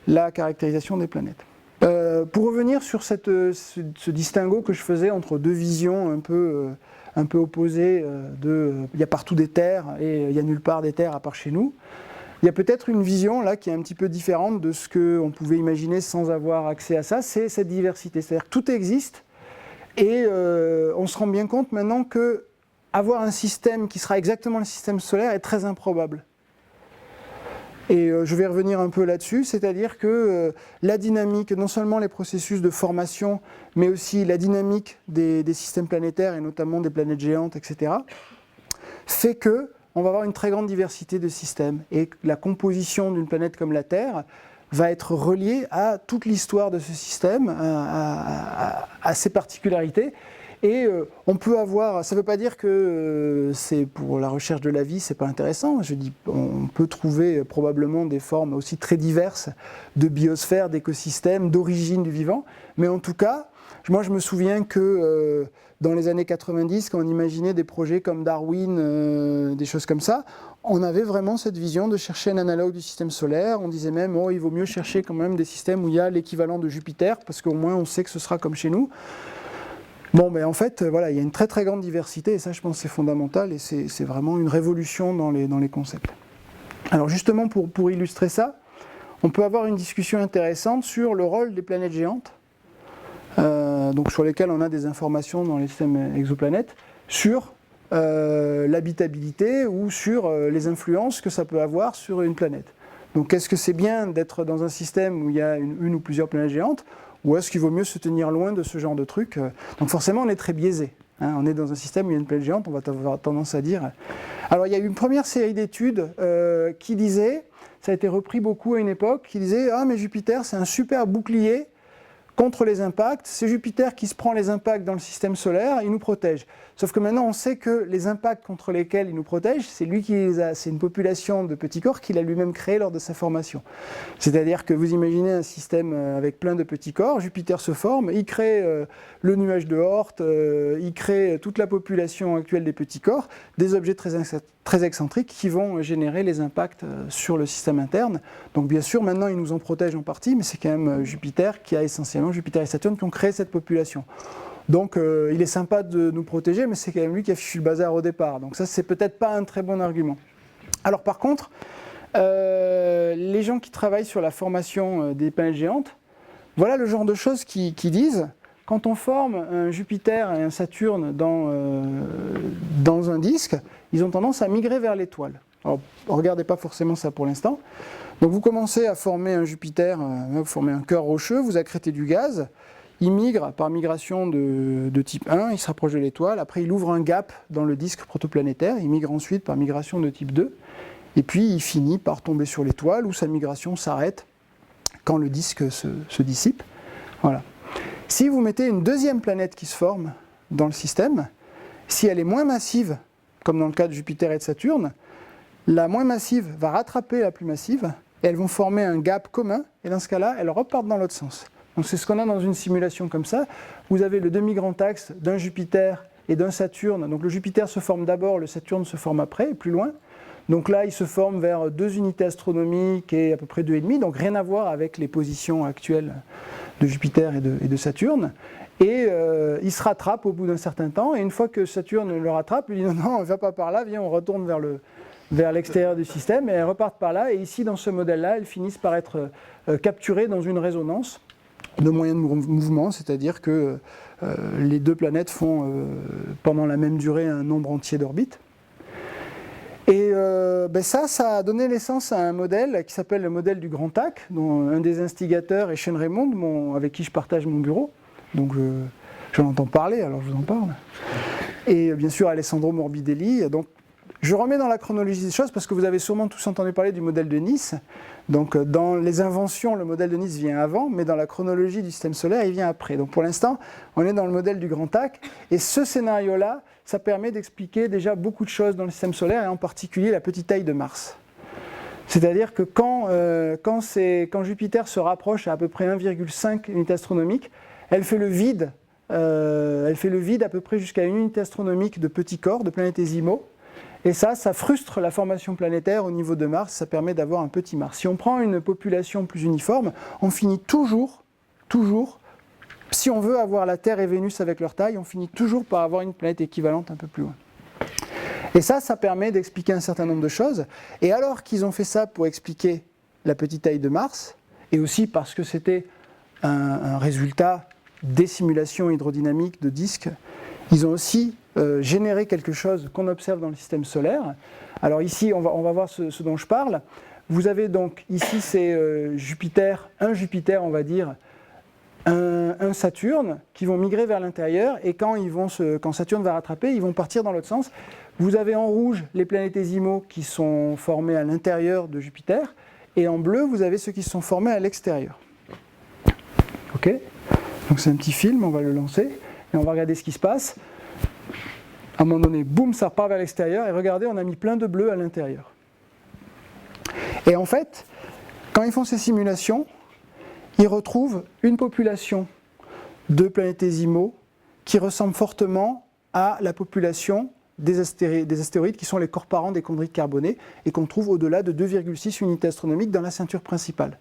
A: la caractérisation des planètes. Pour revenir sur ce distinguo que je faisais entre deux visions un peu opposées, il y a partout des terres et il n'y a nulle part des terres à part chez nous. Il y a peut-être une vision là qui est un petit peu différente de ce qu'on pouvait imaginer sans avoir accès à ça, c'est cette diversité. C'est-à-dire que tout existe et on se rend bien compte maintenant qu'avoir un système qui sera exactement le système solaire est très improbable. Et je vais revenir un peu là-dessus, c'est-à-dire que la dynamique, non seulement les processus de formation, mais aussi la dynamique des systèmes planétaires et notamment des planètes géantes, etc., fait que on va avoir une très grande diversité de systèmes et la composition d'une planète comme la Terre va être reliée à toute l'histoire de ce système, à ses particularités. Et on peut avoir, ça ne veut pas dire que c'est pour la recherche de la vie, c'est pas intéressant. Je dis, on peut trouver probablement des formes aussi très diverses de biosphères, d'écosystèmes, d'origine du vivant. Mais en tout cas, moi je me souviens que dans les années 90, quand on imaginait des projets comme Darwin, des choses comme ça, on avait vraiment cette vision de chercher un analogue du système solaire. On disait même, il vaut mieux chercher quand même des systèmes où il y a l'équivalent de Jupiter, parce qu'au moins on sait que ce sera comme chez nous. Bon, mais en fait, voilà, il y a une très très grande diversité, et ça je pense c'est fondamental, et c'est vraiment une révolution dans les concepts. Alors justement, pour illustrer ça, on peut avoir une discussion intéressante sur le rôle des planètes géantes, donc sur lesquelles on a des informations dans les systèmes exoplanètes, sur l'habitabilité ou sur les influences que ça peut avoir sur une planète. Donc est-ce que c'est bien d'être dans un système où il y a une ou plusieurs planètes géantes, ou est-ce qu'il vaut mieux se tenir loin de ce genre de truc? Donc forcément on est très biaisé. On est dans un système où il y a une planète géante, on va avoir tendance à dire. Alors il y a eu une première série d'études qui disait, ça a été repris beaucoup à une époque, qui disait « Ah mais Jupiter c'est un super bouclier contre les impacts, c'est Jupiter qui se prend les impacts dans le système solaire, il nous protège. » Sauf que maintenant on sait que les impacts contre lesquels il nous protège, c'est lui qui les a, c'est une population de petits corps qu'il a lui-même créé lors de sa formation. C'est-à-dire que vous imaginez un système avec plein de petits corps, Jupiter se forme, il crée le nuage de Oort, il crée toute la population actuelle des petits corps, des objets très excentriques qui vont générer les impacts sur le système interne. Donc bien sûr maintenant il nous en protège en partie, mais c'est quand même Jupiter qui a essentiellement, Jupiter et Saturne qui ont créé cette population. Donc il est sympa de nous protéger, mais c'est quand même lui qui a fichu le bazar au départ. Donc ça, c'est peut-être pas un très bon argument. Alors par contre, les gens qui travaillent sur la formation des planètes géantes, voilà le genre de choses qu'ils disent. Quand on forme un Jupiter et un Saturne dans un disque, ils ont tendance à migrer vers l'étoile. Alors, regardez pas forcément ça pour l'instant. Donc vous commencez à former un Jupiter, vous formez un cœur rocheux, vous accrétez du gaz. Il migre par migration de type 1, il se rapproche de l'étoile, après il ouvre un gap dans le disque protoplanétaire, il migre ensuite par migration de type 2, et puis il finit par tomber sur l'étoile où sa migration s'arrête quand le disque se dissipe. Voilà. Si vous mettez une deuxième planète qui se forme dans le système, si elle est moins massive, comme dans le cas de Jupiter et de Saturne, la moins massive va rattraper la plus massive, et elles vont former un gap commun, et dans ce cas-là, elles repartent dans l'autre sens. Donc c'est ce qu'on a dans une simulation comme ça. Vous avez le demi-grand axe d'un Jupiter et d'un Saturne. Donc le Jupiter se forme d'abord, le Saturne se forme après, plus loin. Donc là, il se forme vers 2 unités astronomiques et à peu près 2,5, donc rien à voir avec les positions actuelles de Jupiter et de Saturne. Et il se rattrape au bout d'un certain temps, et une fois que Saturne le rattrape, il dit non, on ne va pas par là, viens, on retourne vers l'extérieur du système, et elles repartent par là, et ici, dans ce modèle-là, elles finissent par être capturées dans une résonance de moyen de mouvement, c'est-à-dire que les deux planètes font pendant la même durée un nombre entier d'orbites. Et ça a donné naissance à un modèle qui s'appelle le modèle du Grand Tac, dont un des instigateurs est Shane Raymond, avec qui je partage mon bureau. Donc j'en entends parler, alors je vous en parle. Et bien sûr Alessandro Morbidelli. Donc je remets dans la chronologie des choses parce que vous avez sûrement tous entendu parler du modèle de Nice. Donc dans les inventions, le modèle de Nice vient avant, mais dans la chronologie du système solaire, il vient après. Donc pour l'instant, on est dans le modèle du Grand Tac. Et ce scénario-là, ça permet d'expliquer déjà beaucoup de choses dans le système solaire, et en particulier la petite taille de Mars. C'est-à-dire que quand Jupiter se rapproche à peu près 1,5 unité astronomique, elle fait le vide à peu près jusqu'à 1 unité astronomique de petits corps, de planétésimaux. Et ça frustre la formation planétaire au niveau de Mars, ça permet d'avoir un petit Mars. Si on prend une population plus uniforme, on finit toujours, si on veut avoir la Terre et Vénus avec leur taille, on finit toujours par avoir une planète équivalente un peu plus loin. Et ça permet d'expliquer un certain nombre de choses. Et alors qu'ils ont fait ça pour expliquer la petite taille de Mars, et aussi parce que c'était un résultat des simulations hydrodynamiques de disques, ils ont aussi généré quelque chose qu'on observe dans le système solaire. Alors ici, on va voir ce dont je parle. Vous avez donc, ici c'est Jupiter, un Jupiter on va dire, un Saturne, qui vont migrer vers l'intérieur, et quand Saturne va rattraper, ils vont partir dans l'autre sens. Vous avez en rouge les planétésimaux qui sont formés à l'intérieur de Jupiter, et en bleu, vous avez ceux qui sont formés à l'extérieur. Ok ? Donc c'est un petit film, on va le lancer, et on va regarder ce qui se passe. À un moment donné, boum, ça repart vers l'extérieur, et regardez, on a mis plein de bleu à l'intérieur. Et en fait, quand ils font ces simulations, ils retrouvent une population de planétésimaux qui ressemble fortement à la population des astéroïdes qui sont les corps parents des chondrites carbonées, et qu'on trouve au-delà de 2,6 unités astronomiques dans la ceinture principale,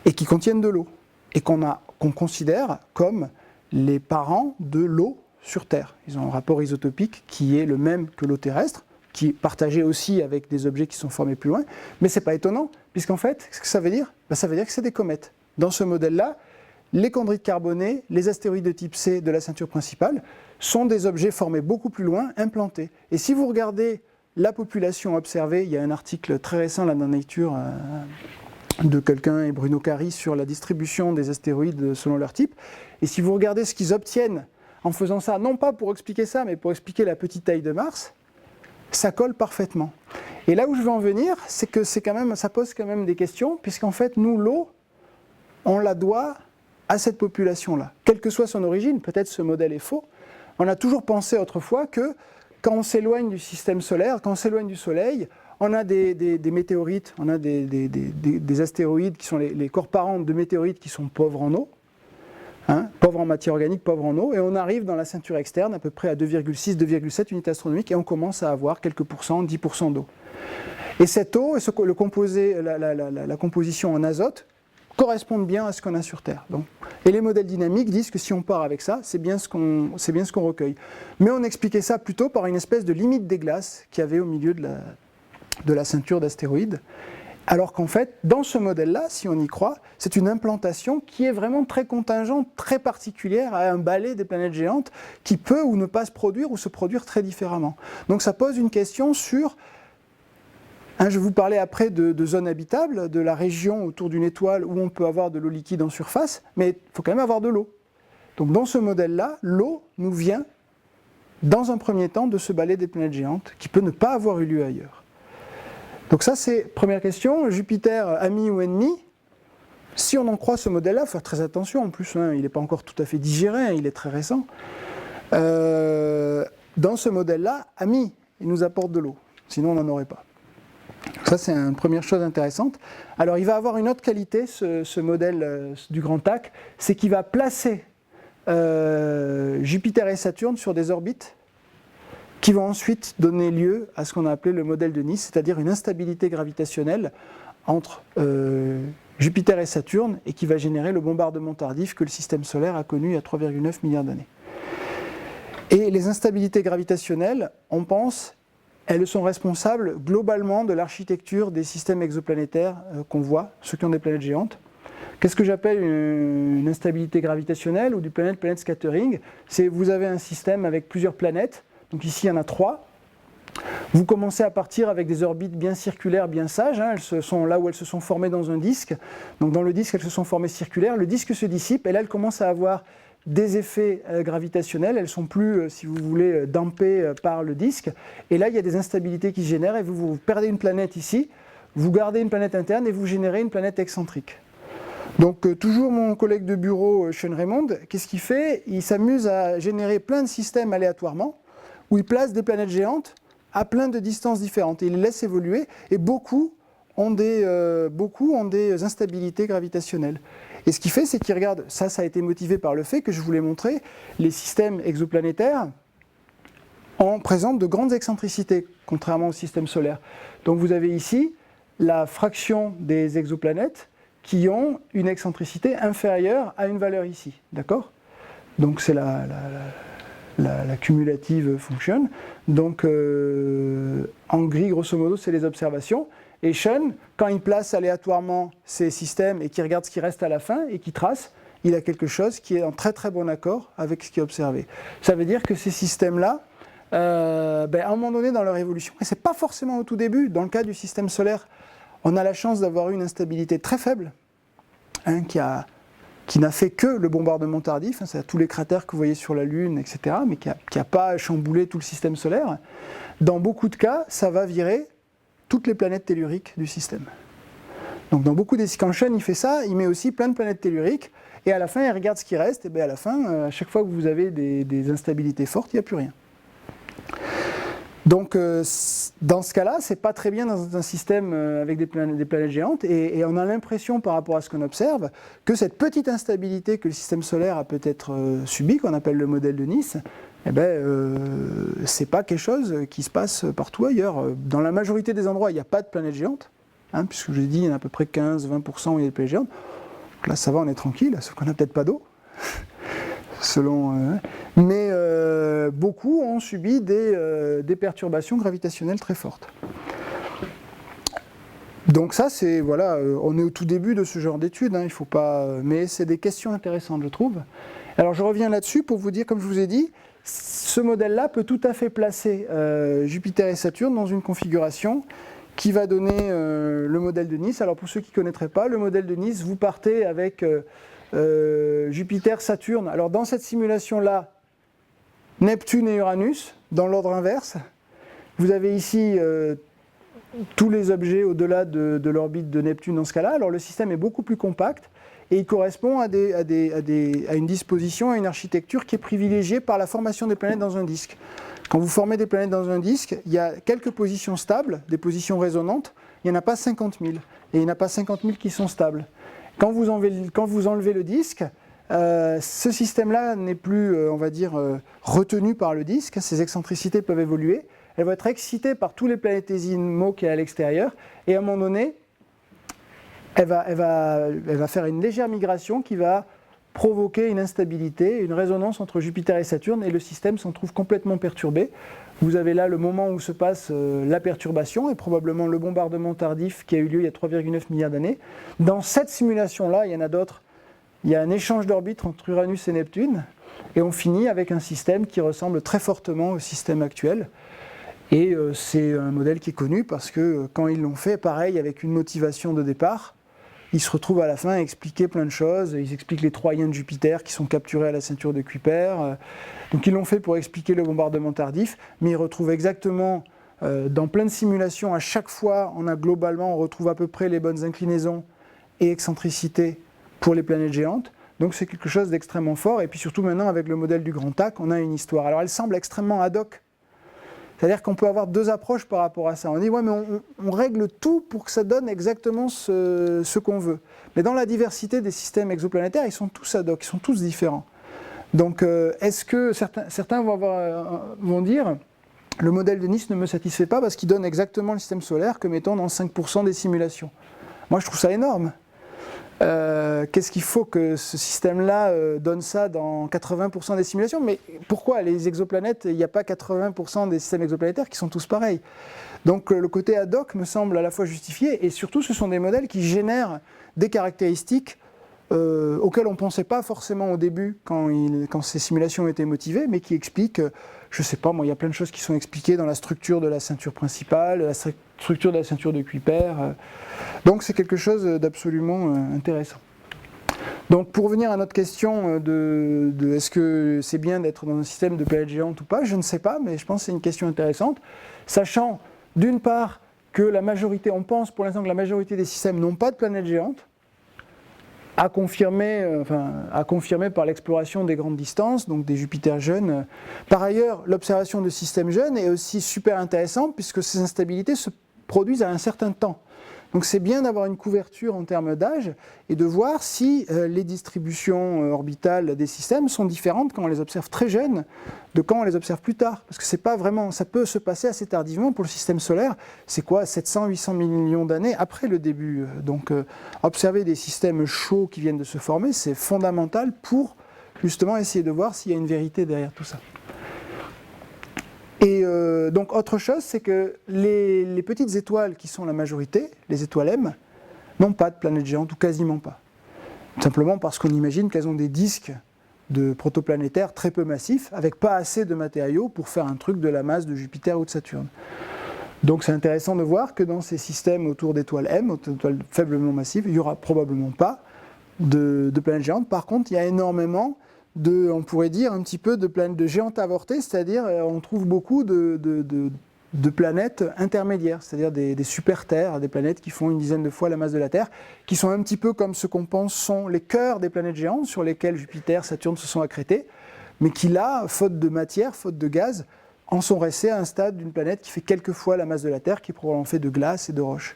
A: et qui contiennent de l'eau, et qu'on considère comme les parents de l'eau sur Terre. Ils ont un rapport isotopique qui est le même que l'eau terrestre, qui est partagé aussi avec des objets qui sont formés plus loin, mais ce n'est pas étonnant, puisqu'en fait, ce que ça veut dire, ça veut dire que c'est des comètes. Dans ce modèle-là, les chondrites carbonées, les astéroïdes de type C de la ceinture principale, sont des objets formés beaucoup plus loin, implantés. Et si vous regardez la population observée, il y a un article très récent là, dans Nature de quelqu'un et Bruno Cari sur la distribution des astéroïdes selon leur type, et si vous regardez ce qu'ils obtiennent en faisant ça, non pas pour expliquer ça, mais pour expliquer la petite taille de Mars, ça colle parfaitement. Et là où je veux en venir, c'est que ça pose quand même des questions, puisqu'en fait, nous, l'eau, on la doit à cette population-là. Quelle que soit son origine, peut-être ce modèle est faux, on a toujours pensé autrefois que quand on s'éloigne du système solaire, quand on s'éloigne du Soleil, on a des météorites, on a des astéroïdes qui sont les corps parents de météorites qui sont pauvres en eau, pauvres en matière organique, pauvres en eau, et on arrive dans la ceinture externe à peu près à 2,6, 2,7 unités astronomiques, et on commence à avoir quelques pourcents, 10% d'eau. Et cette eau, la composition en azote, correspondent bien à ce qu'on a sur Terre. Donc, et les modèles dynamiques disent que si on part avec ça, c'est bien ce qu'on recueille. Mais on expliquait ça plutôt par une espèce de limite des glaces qu'il y avait au milieu de la ceinture d'astéroïdes. Alors qu'en fait, dans ce modèle-là, si on y croit, c'est une implantation qui est vraiment très contingente, très particulière à un balai des planètes géantes qui peut ou ne pas se produire ou se produire très différemment. Donc ça pose une question sur... je vais vous parler après de zones habitables, de la région autour d'une étoile où on peut avoir de l'eau liquide en surface, mais il faut quand même avoir de l'eau. Donc dans ce modèle-là, l'eau nous vient, dans un premier temps, de ce balai des planètes géantes, qui peut ne pas avoir eu lieu ailleurs. Donc ça, c'est première question. Jupiter, ami ou ennemi? Si on en croit ce modèle-là, il faut faire très attention. En plus, il n'est pas encore tout à fait digéré, il est très récent. dans ce modèle-là, il nous apporte de l'eau. Sinon, on n'en aurait pas. Ça, c'est une première chose intéressante. Alors, il va avoir une autre qualité, ce modèle du Grand TAC, c'est qu'il va placer Jupiter et Saturne sur des orbites qui vont ensuite donner lieu à ce qu'on a appelé le modèle de Nice, c'est-à-dire une instabilité gravitationnelle entre Jupiter et Saturne, et qui va générer le bombardement tardif que le système solaire a connu il y a 3,9 milliards d'années. Et les instabilités gravitationnelles, on pense, elles sont responsables globalement de l'architecture des systèmes exoplanétaires qu'on voit, ceux qui ont des planètes géantes. Qu'est-ce que j'appelle une instabilité gravitationnelle ou du planète-planète scattering? C'est vous avez un système avec plusieurs planètes, donc ici il y en a 3. Vous commencez à partir avec des orbites bien circulaires, bien sages, elles sont là où elles se sont formées dans un disque. Donc dans le disque, elles se sont formées circulaires, le disque se dissipe et là elles commencent à avoir des effets gravitationnels, elles sont plus, si vous voulez, dampées par le disque. Et là il y a des instabilités qui se génèrent et vous perdez une planète ici, vous gardez une planète interne et vous générez une planète excentrique. Donc toujours mon collègue de bureau, Sean Raymond, qu'est-ce qu'il fait? Il s'amuse à générer plein de systèmes aléatoirement où il place des planètes géantes à plein de distances différentes. Et il les laisse évoluer, et beaucoup ont des instabilités gravitationnelles. Et ce qu'il fait, c'est qu'il regarde, ça a été motivé par le fait que je vous l'ai montré, les systèmes exoplanétaires présentent de grandes excentricités, contrairement au système solaire. Donc vous avez ici la fraction des exoplanètes qui ont une excentricité inférieure à une valeur ici, d'accord? Donc c'est la cumulative function. Donc en gris, grosso modo, c'est les observations. Et Sean, quand il place aléatoirement ces systèmes et qu'il regarde ce qui reste à la fin et qu'il trace, il a quelque chose qui est en très très bon accord avec ce qui est observé. Ça veut dire que ces systèmes-là, à un moment donné dans leur évolution, et ce n'est pas forcément au tout début, dans le cas du système solaire, on a la chance d'avoir une instabilité très faible, qui n'a fait que le bombardement tardif, c'est-à-dire tous les cratères que vous voyez sur la Lune, etc., mais qui n'a pas chamboulé tout le système solaire. Dans beaucoup de cas, ça va virer toutes les planètes telluriques du système. Donc dans beaucoup des... Quand Sean il fait ça, il met aussi plein de planètes telluriques, et à la fin, il regarde ce qui reste, et bien à la fin, à chaque fois que vous avez des instabilités fortes, il n'y a plus rien. Donc dans ce cas-là, c'est pas très bien dans un système avec des planètes géantes, et on a l'impression par rapport à ce qu'on observe que cette petite instabilité que le système solaire a peut-être subie, qu'on appelle le modèle de Nice, c'est pas quelque chose qui se passe partout ailleurs. Dans la majorité des endroits, il n'y a pas de planètes géantes, puisque je l'ai dit, il y en a à peu près 15-20% où il y a des planètes géantes. Donc là, ça va, on est tranquille, sauf qu'on n'a peut-être pas d'eau. Mais beaucoup ont subi des perturbations gravitationnelles très fortes. Donc ça, c'est voilà, on est au tout début de ce genre d'études, il faut pas, mais c'est des questions intéressantes, je trouve. Alors je reviens là-dessus pour vous dire, comme je vous ai dit, ce modèle-là peut tout à fait placer Jupiter et Saturne dans une configuration qui va donner le modèle de Nice. Alors pour ceux qui ne connaîtraient pas, le modèle de Nice, vous partez avec Jupiter, Saturne. Alors dans cette simulation-là, Neptune et Uranus, dans l'ordre inverse. Vous avez ici tous les objets au-delà de l'orbite de Neptune dans ce cas-là. Alors le système est beaucoup plus compact et il correspond à une disposition, à une architecture qui est privilégiée par la formation des planètes dans un disque. Quand vous formez des planètes dans un disque, il y a quelques positions stables, des positions résonantes, il n'y en a pas 50 000. Et il n'y en a pas 50 000 qui sont stables. Quand vous enlevez le disque, ce système-là n'est plus, retenu par le disque. Ces excentricités peuvent évoluer. Elles vont être excitées par tous les planétésimaux qui est à l'extérieur. Et à un moment donné, elle va faire une légère migration qui va provoquer une instabilité, une résonance entre Jupiter et Saturne, et le système s'en trouve complètement perturbé. Vous avez là le moment où se passe la perturbation et probablement le bombardement tardif qui a eu lieu il y a 3,9 milliards d'années. Dans cette simulation-là, il y en a d'autres, il y a un échange d'orbite entre Uranus et Neptune, et on finit avec un système qui ressemble très fortement au système actuel. Et c'est un modèle qui est connu parce que quand ils l'ont fait, pareil, avec une motivation de départ, ils se retrouvent à la fin à expliquer plein de choses. Ils expliquent les Troyens de Jupiter qui sont capturés à la ceinture de Kuiper. Donc ils l'ont fait pour expliquer le bombardement tardif, mais ils retrouvent exactement, dans plein de simulations, à chaque fois, on retrouve à peu près les bonnes inclinaisons et excentricités pour les planètes géantes. Donc c'est quelque chose d'extrêmement fort. Et puis surtout maintenant, avec le modèle du Grand Tac, on a une histoire. Alors elle semble extrêmement ad hoc. C'est-à-dire qu'on peut avoir deux approches par rapport à ça. On dit, ouais, mais on règle tout pour que ça donne exactement ce qu'on veut. Mais dans la diversité des systèmes exoplanétaires, ils sont tous ad hoc, ils sont tous différents. Donc, est-ce que certains vont dire, le modèle de Nice ne me satisfait pas parce qu'il donne exactement le système solaire que mettons dans 5% des simulations. Moi, je trouve ça énorme. Qu'est-ce qu'il faut que ce système-là donne ça dans 80% des simulations? Mais pourquoi les exoplanètes, il n'y a pas 80% des systèmes exoplanétaires qui sont tous pareils? Donc le côté ad hoc me semble à la fois justifié, et surtout ce sont des modèles qui génèrent des caractéristiques auxquelles on ne pensait pas forcément au début quand ces simulations étaient motivées, mais qui expliquent, je ne sais pas, moi, il y a plein de choses qui sont expliquées dans la structure de la ceinture principale, la structure de la ceinture de Kuiper. Donc c'est quelque chose d'absolument intéressant. Donc pour revenir à notre question de est-ce que c'est bien d'être dans un système de planètes géantes ou pas, je ne sais pas, mais je pense que c'est une question intéressante, sachant d'une part que la majorité, on pense pour l'instant que la majorité des systèmes n'ont pas de planètes géantes, à confirmer par l'exploration des grandes distances, donc des Jupiters jeunes. Par ailleurs, l'observation de systèmes jeunes est aussi super intéressante puisque ces instabilités se produisent à un certain temps. Donc c'est bien d'avoir une couverture en termes d'âge et de voir si les distributions orbitales des systèmes sont différentes quand on les observe très jeunes de quand on les observe plus tard. Parce que c'est pas vraiment, ça peut se passer assez tardivement pour le système solaire. C'est quoi, 700-800 millions d'années après le début. Donc observer des systèmes chauds qui viennent de se former, c'est fondamental pour justement essayer de voir s'il y a une vérité derrière tout ça. Et donc autre chose, c'est que les petites étoiles qui sont la majorité, les étoiles M, n'ont pas de planètes géantes ou quasiment pas. Simplement parce qu'on imagine qu'elles ont des disques de protoplanétaires très peu massifs, avec pas assez de matériaux pour faire un truc de la masse de Jupiter ou de Saturne. Donc c'est intéressant de voir que dans ces systèmes autour d'étoiles M, d'étoiles faiblement massives, il n'y aura probablement pas de planètes géantes. Par contre, il y a énormément on pourrait dire un petit peu de planètes de géantes avortées, c'est-à-dire on trouve beaucoup de planètes intermédiaires, c'est-à-dire des super-terres, des planètes qui font une dizaine de fois la masse de la Terre, qui sont un petit peu comme ce qu'on pense sont les cœurs des planètes géantes sur lesquelles Jupiter, Saturne se sont accrétés, mais qui là, faute de matière, faute de gaz, en sont restés à un stade d'une planète qui fait quelques fois la masse de la Terre, qui est probablement fait de glace et de roches.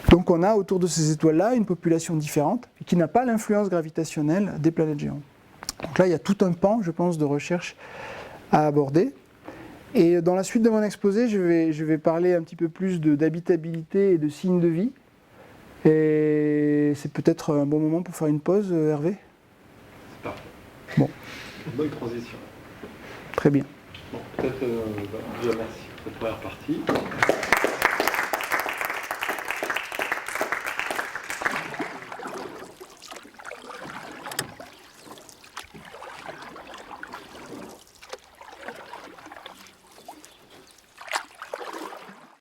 A: Donc on a autour de ces étoiles-là une population différente, et qui n'a pas l'influence gravitationnelle des planètes géantes. Donc là, il y a tout un pan, je pense, de recherche à aborder. Et dans la suite de mon exposé, je vais parler un petit peu plus d'habitabilité et de signes de vie. Et c'est peut-être un bon moment pour faire une pause, Hervé ?
B: C'est parfait.
A: Bon.
B: Une bonne transition.
A: Très bien.
B: Bon, peut-être, déjà merci pour cette première partie.